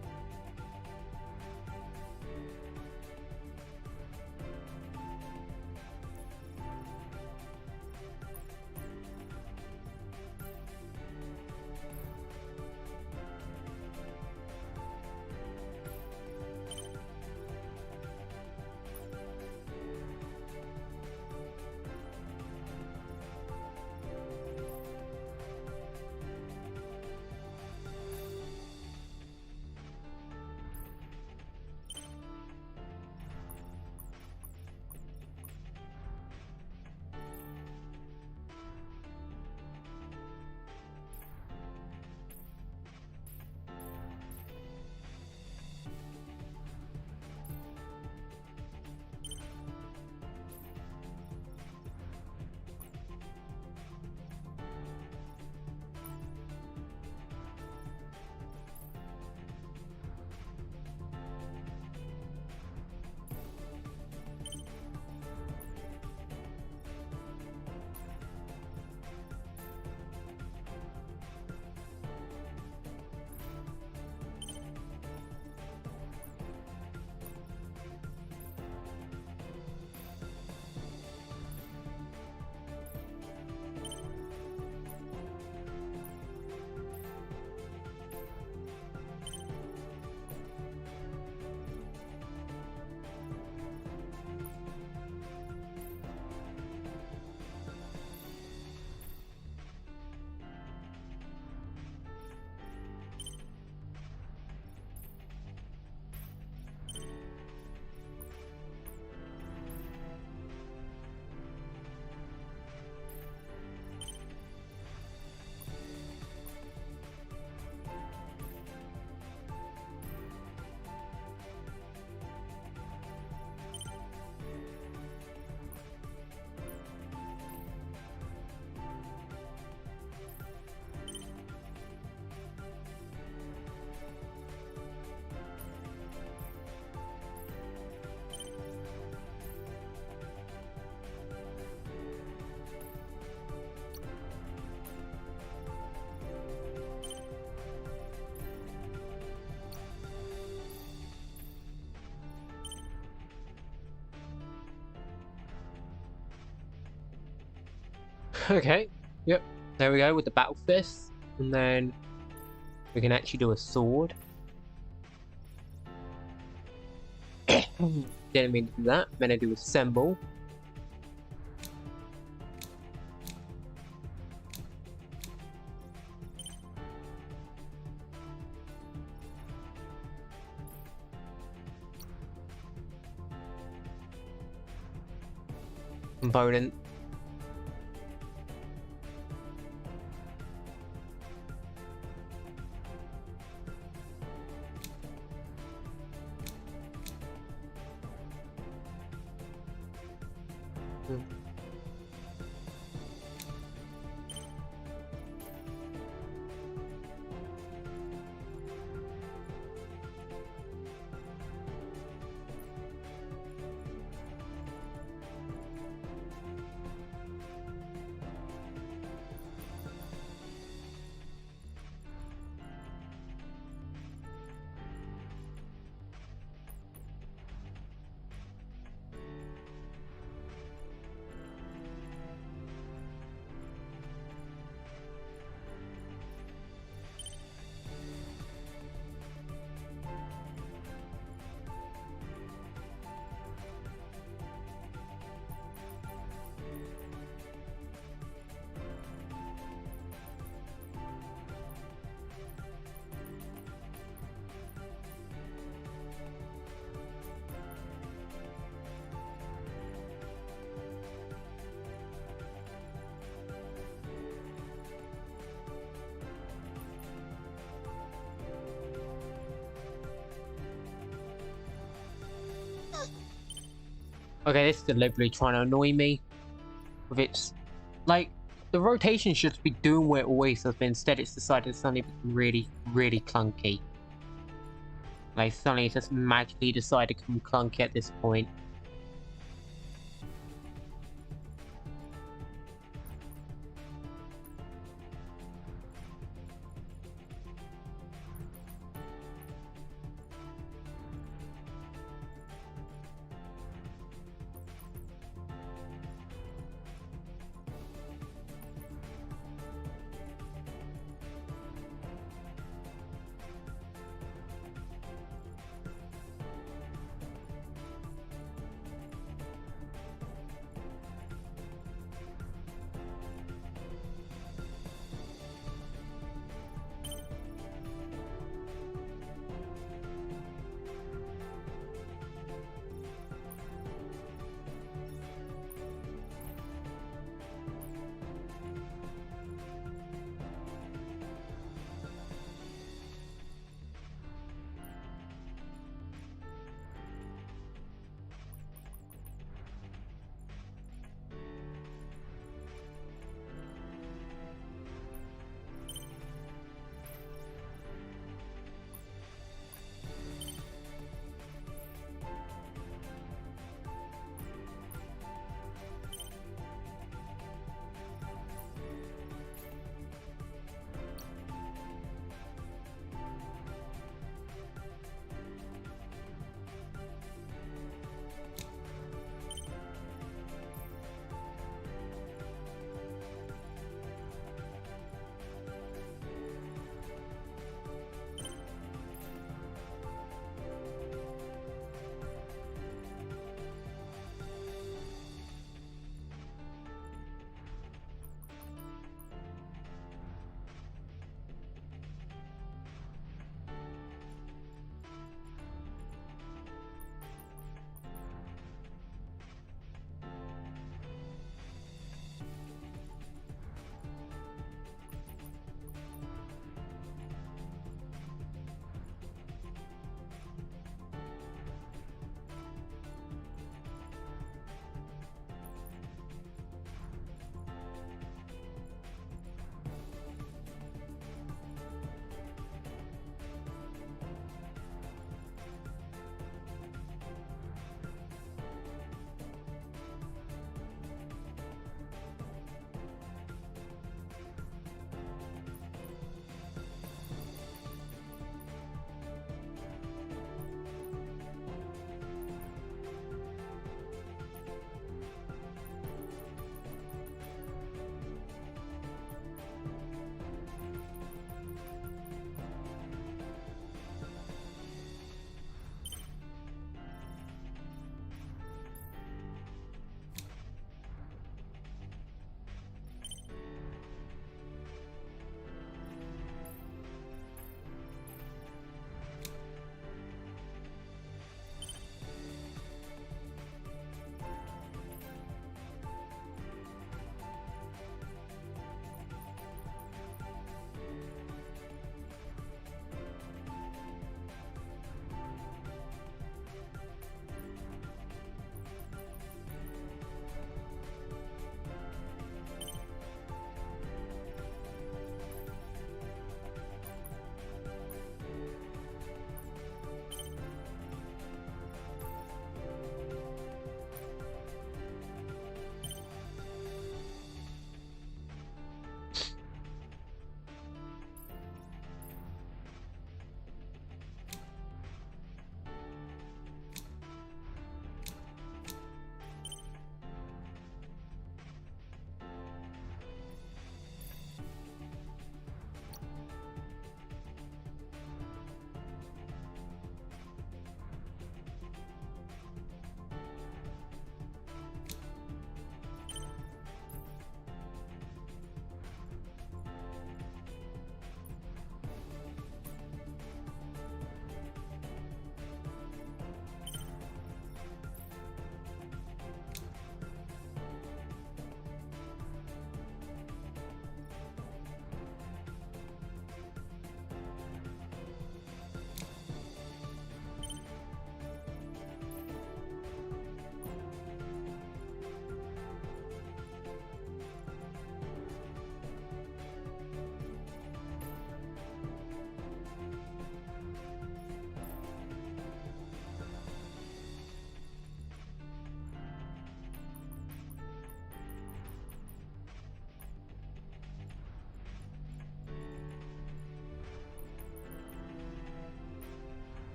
Okay, yep, there we go with the battle fist, and then we can actually do a sword. Didn't mean to do that. Meant to do assemble. Component. Okay, this is deliberately trying to annoy me with its, like, the rotation should be doing what it always has been. Instead, it's decided to suddenly become really, really clunky. Like, suddenly it's just magically decided to become clunky at this point.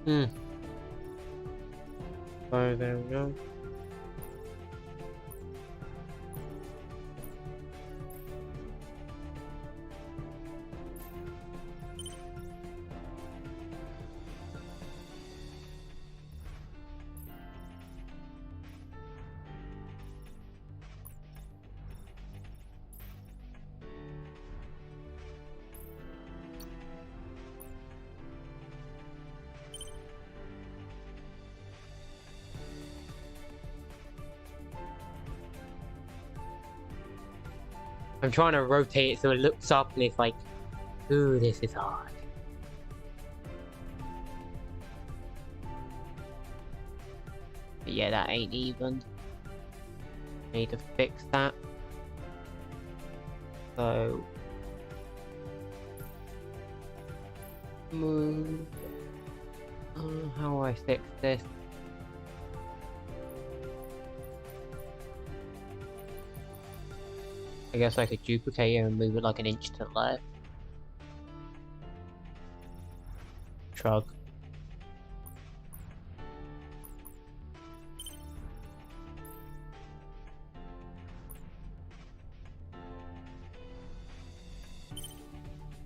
Hmm. So there we go. I'm trying to rotate it so it looks up and it's like, ooh, this is hard. But yeah, that ain't even. Need to fix that. So move. How do I fix this? I guess I could duplicate it and move it like an inch to the left. Shrug.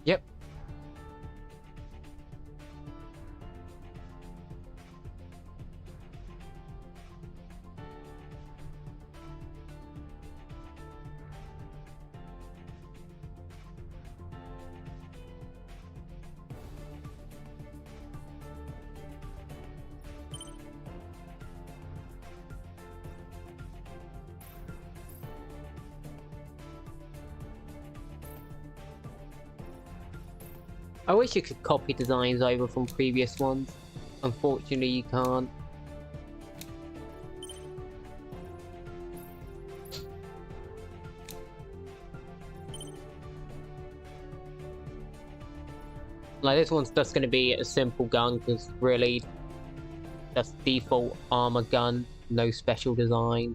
Yep. I wish you could copy designs over from previous ones. Unfortunately, you can't. Like, this one's just going to be a simple gun, because really, that's default armor gun, no special design.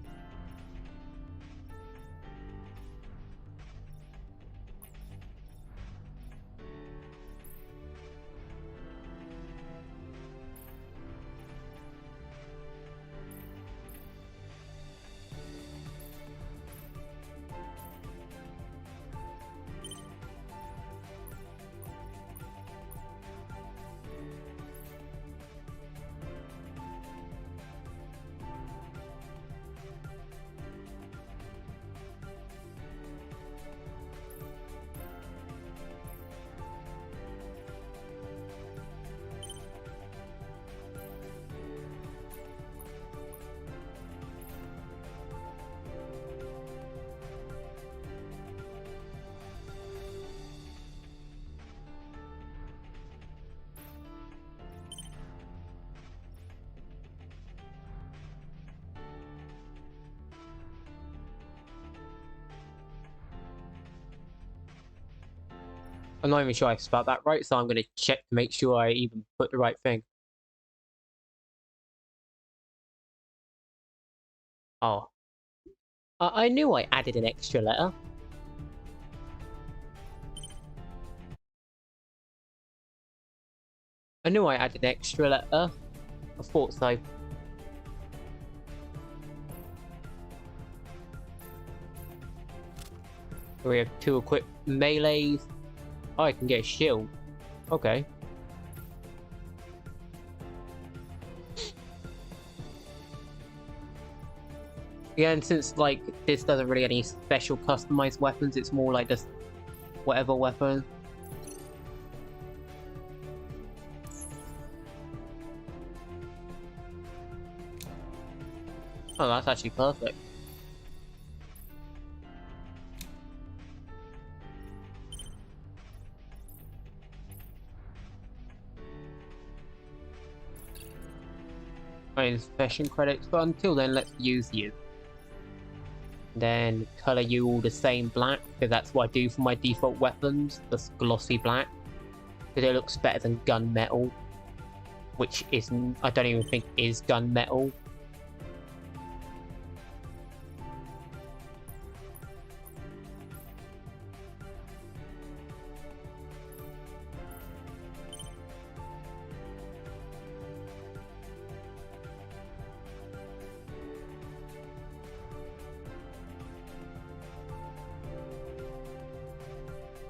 I'm not even sure I spelled that right, so I'm going to check to make sure I even put the right thing. Oh. I knew I added an extra letter. I knew I added an extra letter. I thought so. We have 2 equipped melees. Oh, I can get a shield. Okay. Yeah, and since, like, this doesn't really get any special customized weapons, it's more like just whatever weapon. Oh, that's actually perfect. Inspection credits, but until then, let's use you. Then color you all the same black, because that's what I do for my default weapons, just glossy black. Because it looks better than gunmetal, which isn't, I don't even think is gunmetal.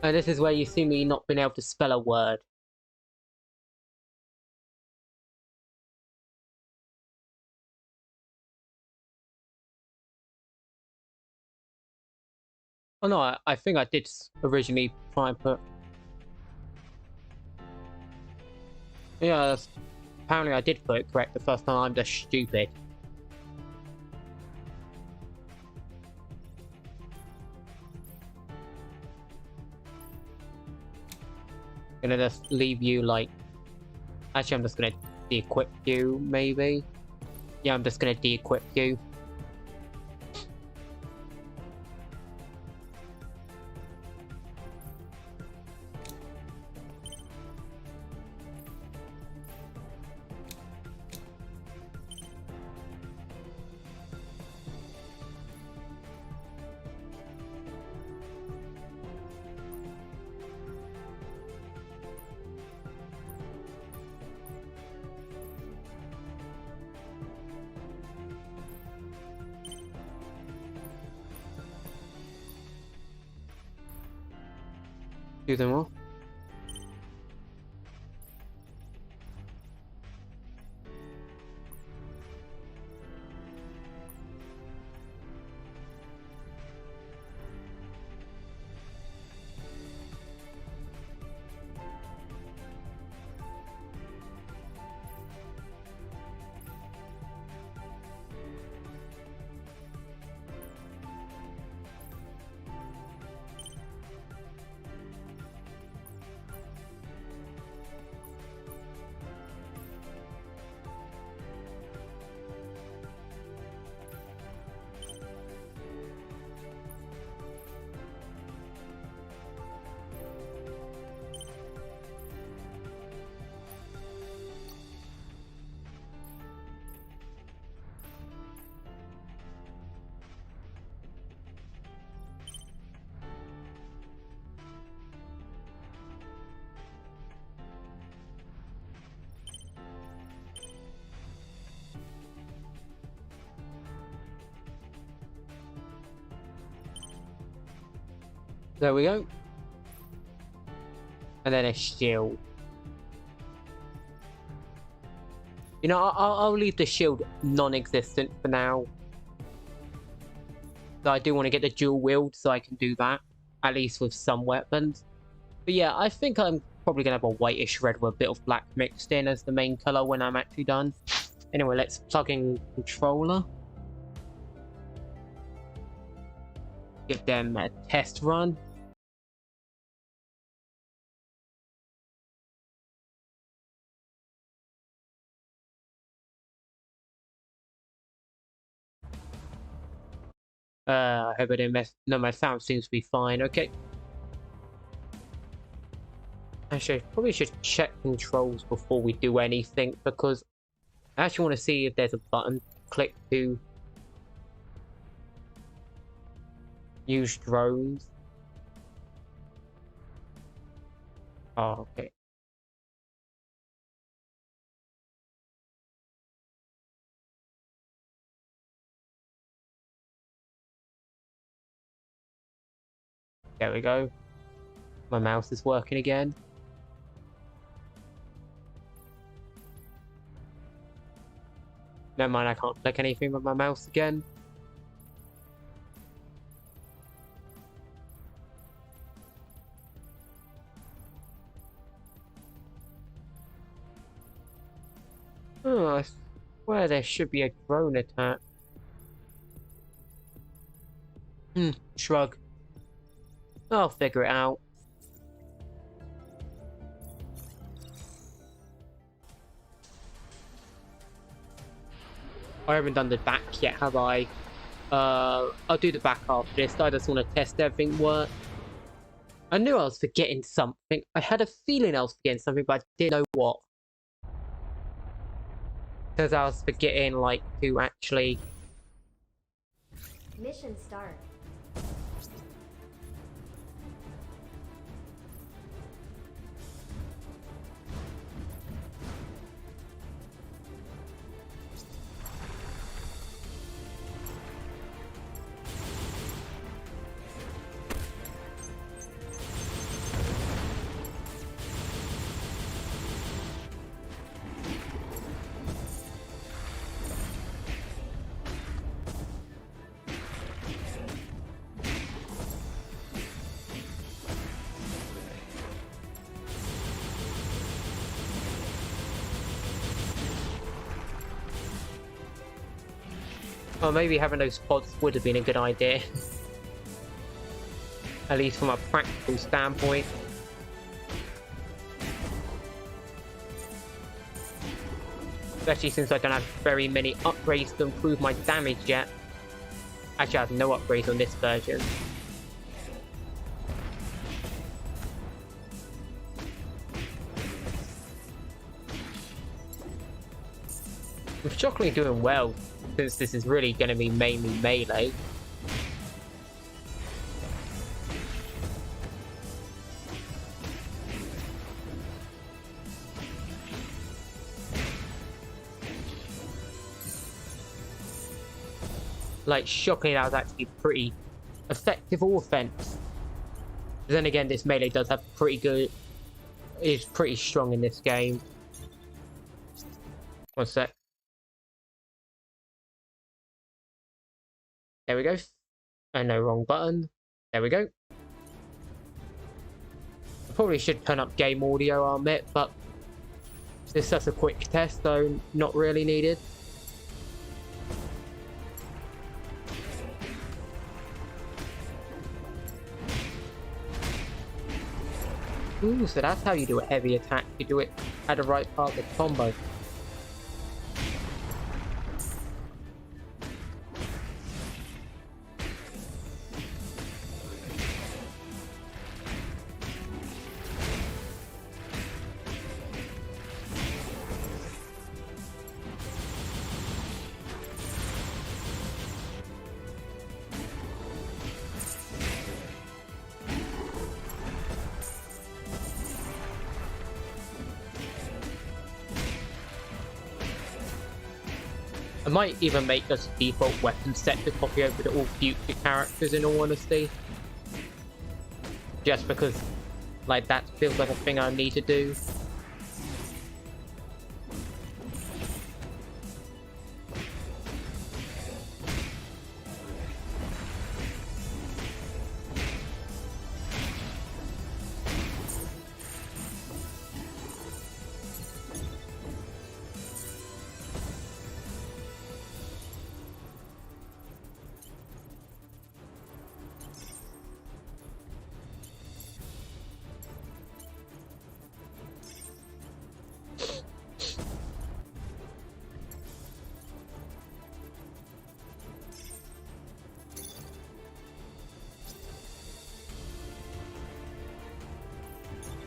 And this is where you see me not being able to spell a word. Oh no, I think I did originally try and put... Yeah, apparently I did put it correct the first time. I'm just stupid. Gonna just leave you like... Actually, I'm just gonna de-equip you, maybe. Yeah, I'm just gonna de-equip you. Do them all. There we go. And then a shield. You know, I'll leave the shield non-existent for now. So I do want to get the dual wield so I can do that. At least with some weapons. But yeah, I think I'm probably going to have a whitish red with a bit of black mixed in as the main colour when I'm actually done. Anyway, let's plug in controller. Give them a test run. I hope I didn't mess... No, my sound seems to be fine. Okay. Actually, I probably should check controls before we do anything, because I actually want to see if there's a button. Click to use drones. Oh, okay. There we go. My mouse is working again. Never mind, I can't click anything with my mouse again. Oh, I swear there should be a drone attack. Shrug. I'll figure it out. I haven't done the back yet, have I? I'll do the back after this. I just want to test everything works. I knew I was forgetting something. I had a feeling I was forgetting something, but I didn't know what. Because I was forgetting, like, to actually... Mission start. Or maybe having those pods would have been a good idea. At least from a practical standpoint. Especially since I don't have very many upgrades to improve my damage yet. Actually, I have no upgrades on this version. I'm shockingly doing well, since this is really going to be mainly melee. Like, shockingly, that was actually pretty effective offense. But then again, this melee does have pretty good... is pretty strong in this game. One sec. There we go. Oh no, wrong button. There we go. I probably should turn up game audio, I'll admit, but this is just a quick test, so not really needed. Ooh, so that's how you do a heavy attack. You do it at the right part of the combo. I might even make this default weapon set to copy over to all future characters, in all honesty. Just because, like, that feels like a thing I need to do.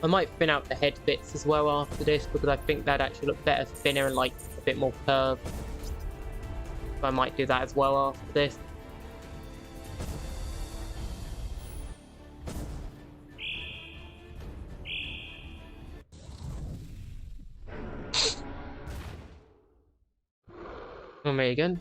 I might thin out the head bits as well after this, because I think that'd actually look better thinner and like a bit more curved. So I might do that as well after this. Oh, me again.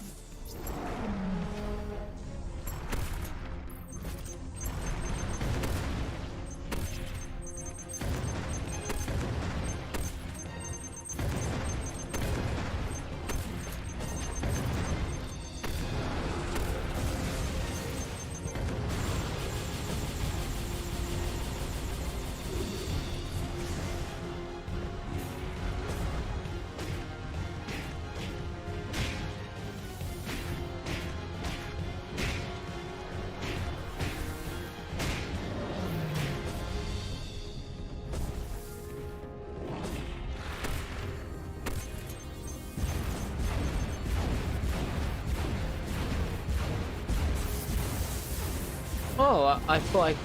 Oh, I thought I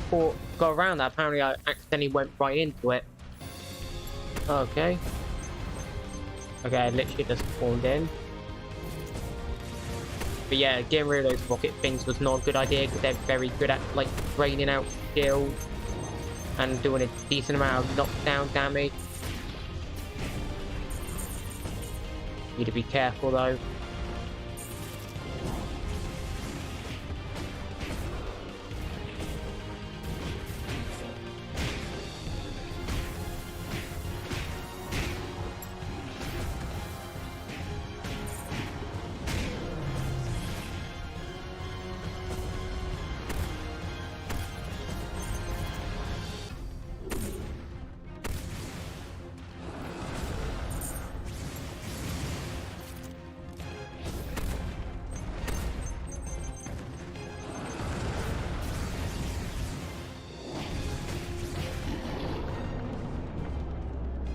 got around that. Apparently I accidentally went right into it. Okay. Okay, I literally just spawned in. But yeah, getting rid of those rocket things was not a good idea, because they're very good at, like, draining out shields and doing a decent amount of knockdown damage. Need to be careful though.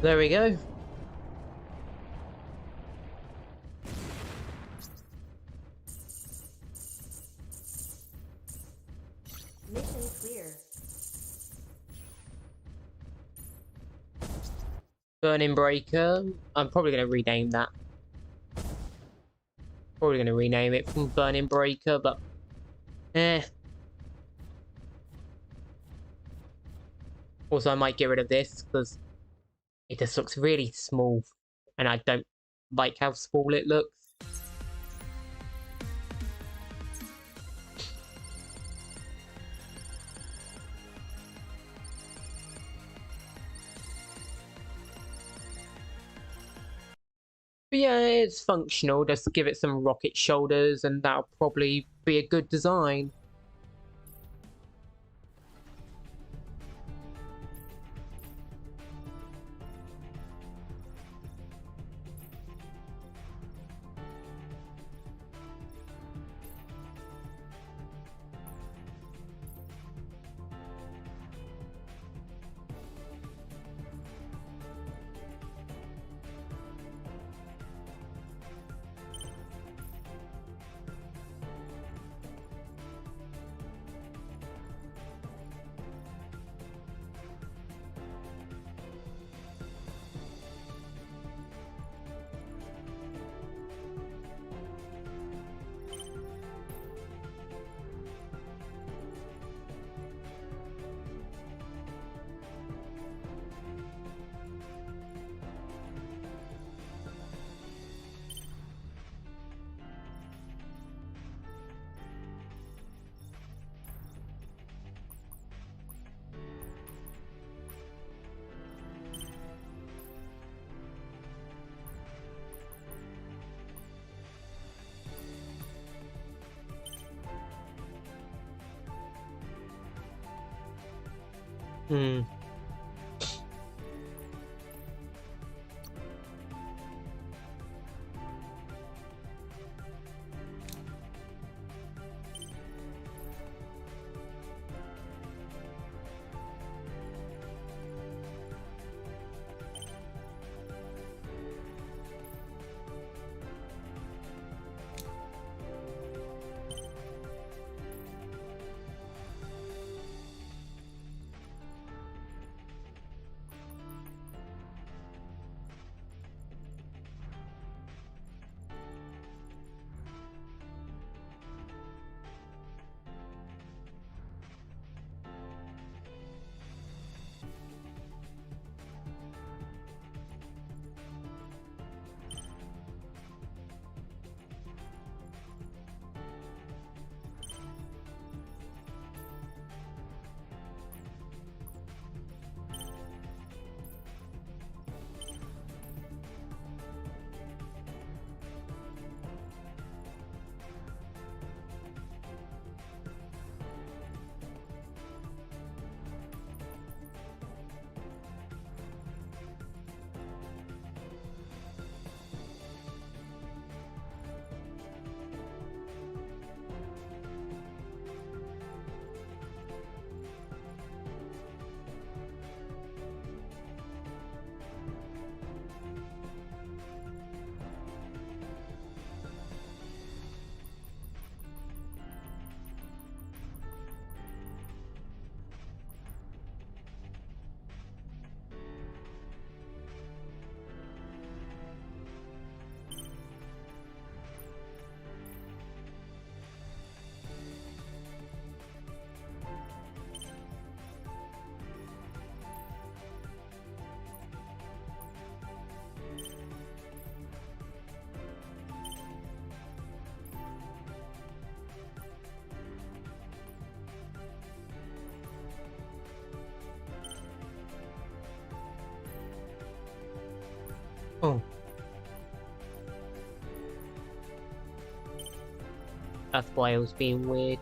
There we go. Mission clear. Burning Breaker. I'm probably going to rename that. Probably going to rename it from Burning Breaker, but Also, I might get rid of this because it just looks really small, and I don't like how small it looks. But yeah, it's functional. Just give it some rocket shoulders, and that'll probably be a good design. Hmm. Oh. That's why it was being weird.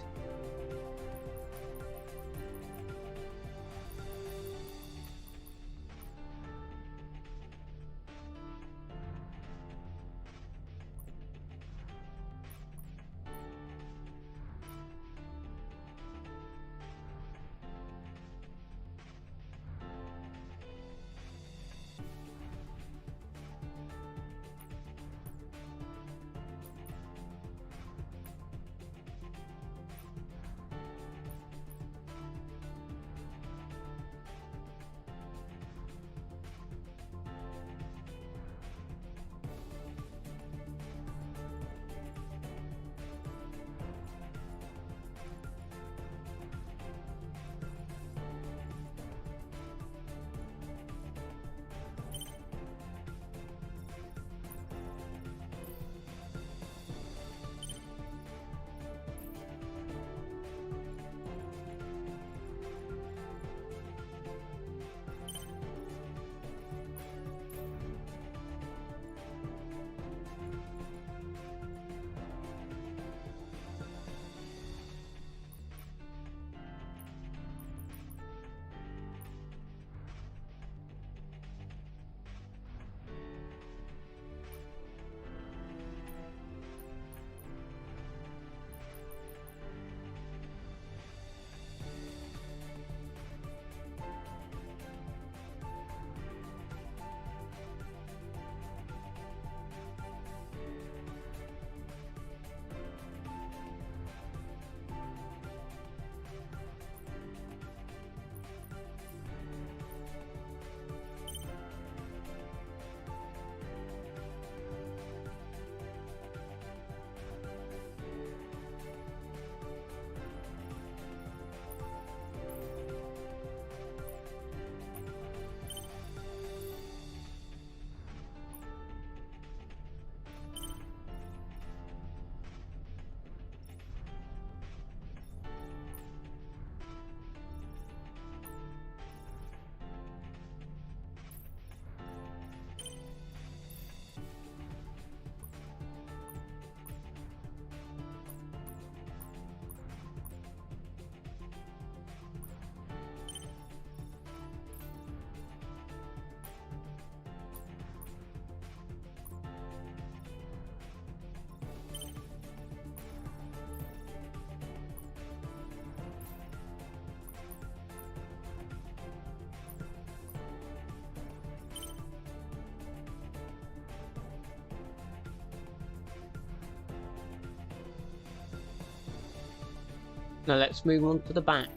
Now let's move on to the back.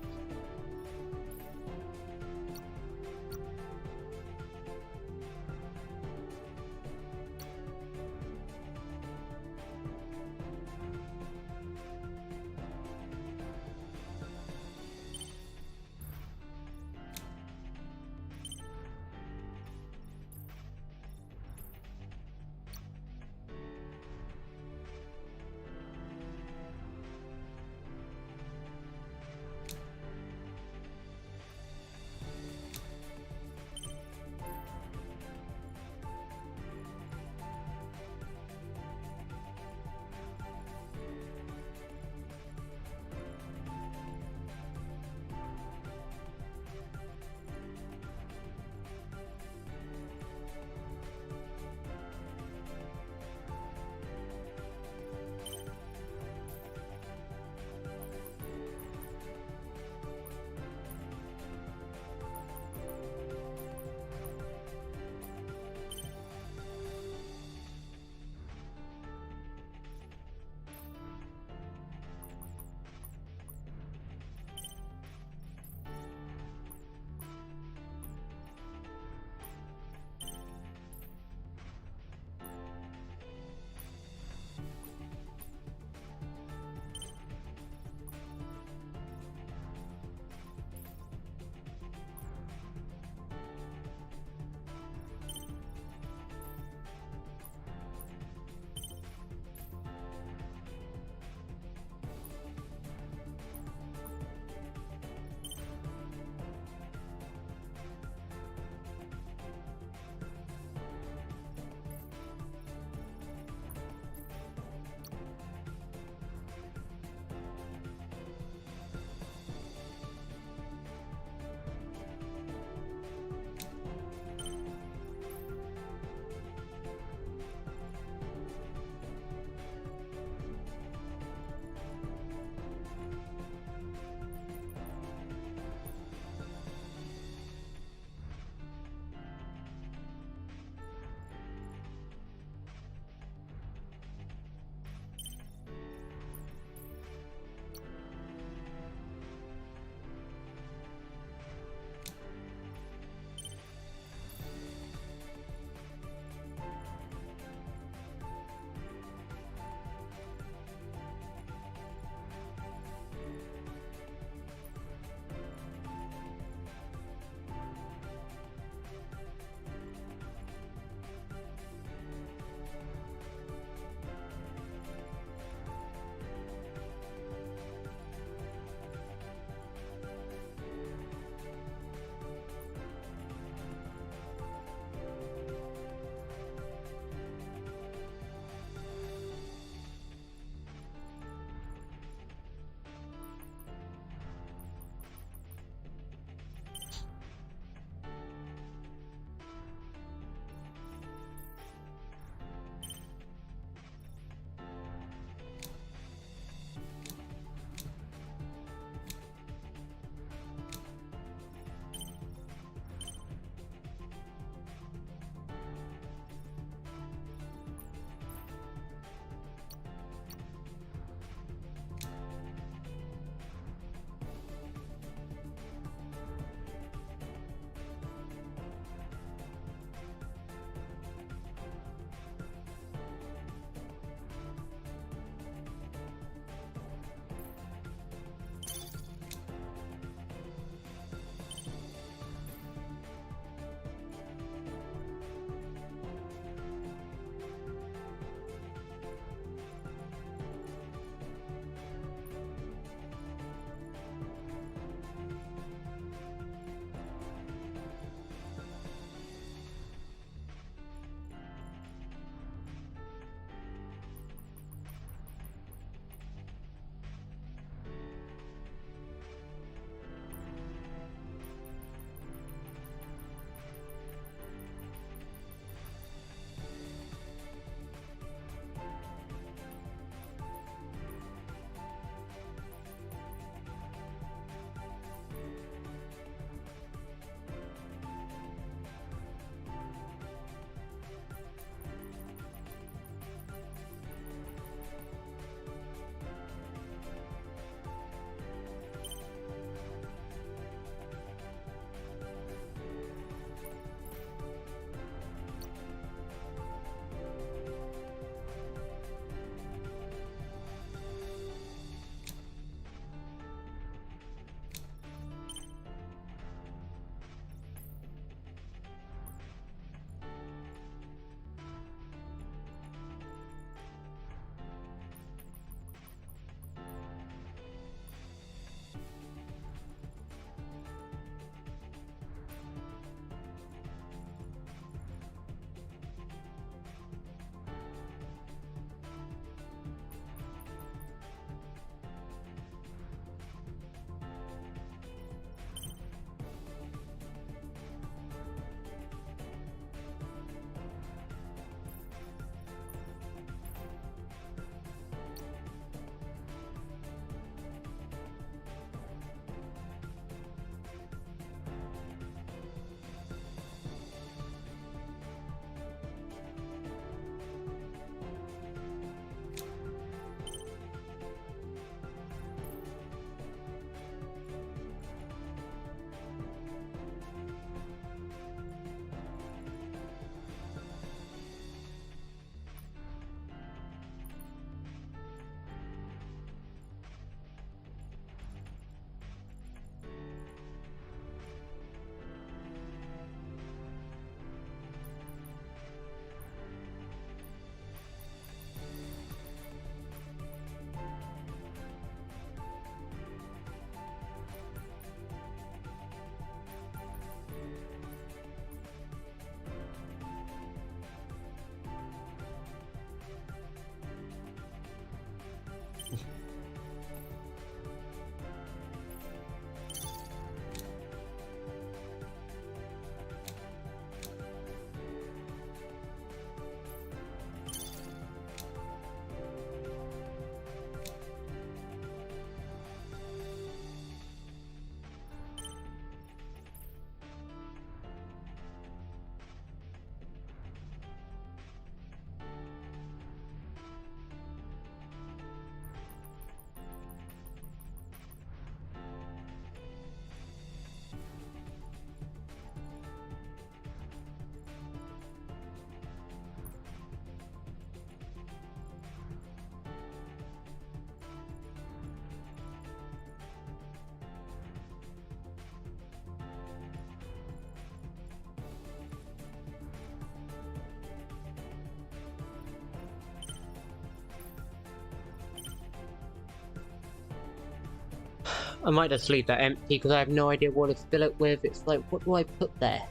I might just leave that empty because I have no idea what to fill it with. It's like, what do I put there?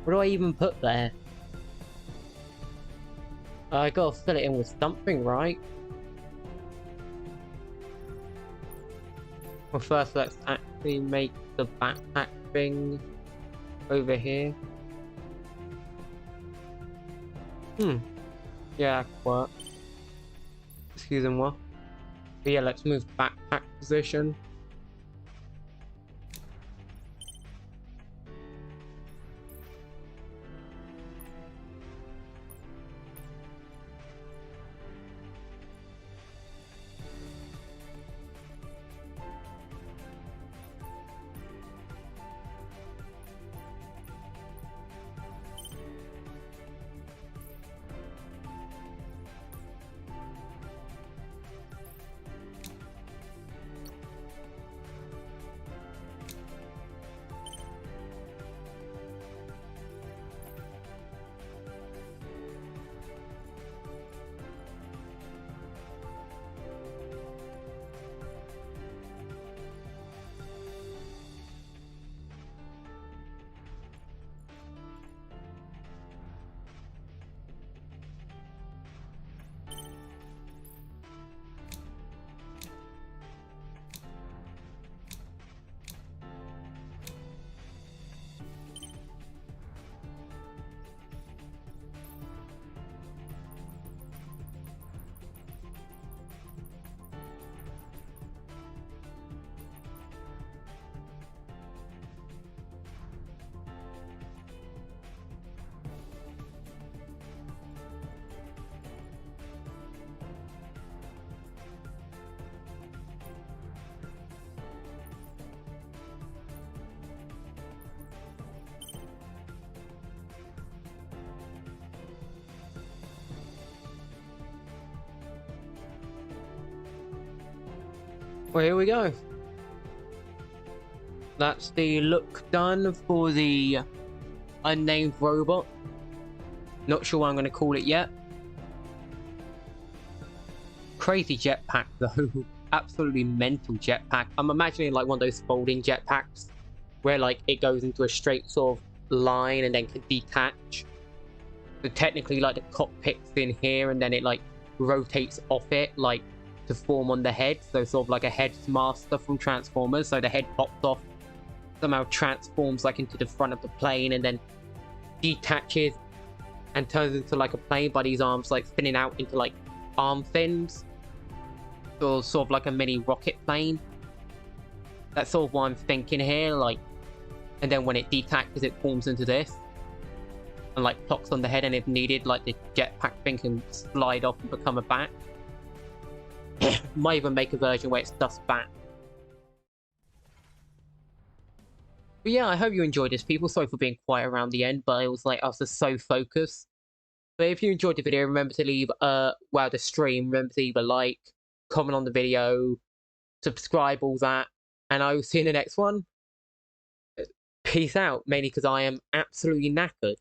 What do I even put there? I gotta fill it in with something, right? Well, first let's actually make the backpack thing over here. Yeah, that could work. Excuse me. But yeah, let's move backpack position. Well, here we go. That's the look done for the unnamed robot. Not sure what I'm going to call it yet. Crazy jetpack though. Absolutely mental jetpack. I'm imagining like one of those folding jetpacks where like it goes into a straight sort of line and then can detach. So technically like the cockpit's in here and then it like rotates off it like to form on the head, so sort of like a headmaster from Transformers. So the head pops off, somehow transforms like into the front of the plane and then detaches and turns into like a plane by these arms like spinning out into like arm fins, or sort of like a mini rocket plane. That's sort of what I'm thinking here, like, and then when it detaches it forms into this and like clocks on the head, and if needed like the jetpack thing can slide off and become a bat. Might even make a version where it's just bat. But yeah, I hope you enjoyed this, people. Sorry for being quiet around the end, but I was just so focused. But if you enjoyed the video, remember to leave the stream, remember to leave a like, comment on the video, subscribe, all that, and I will see you in the next one. Peace out, mainly because I am absolutely knackered.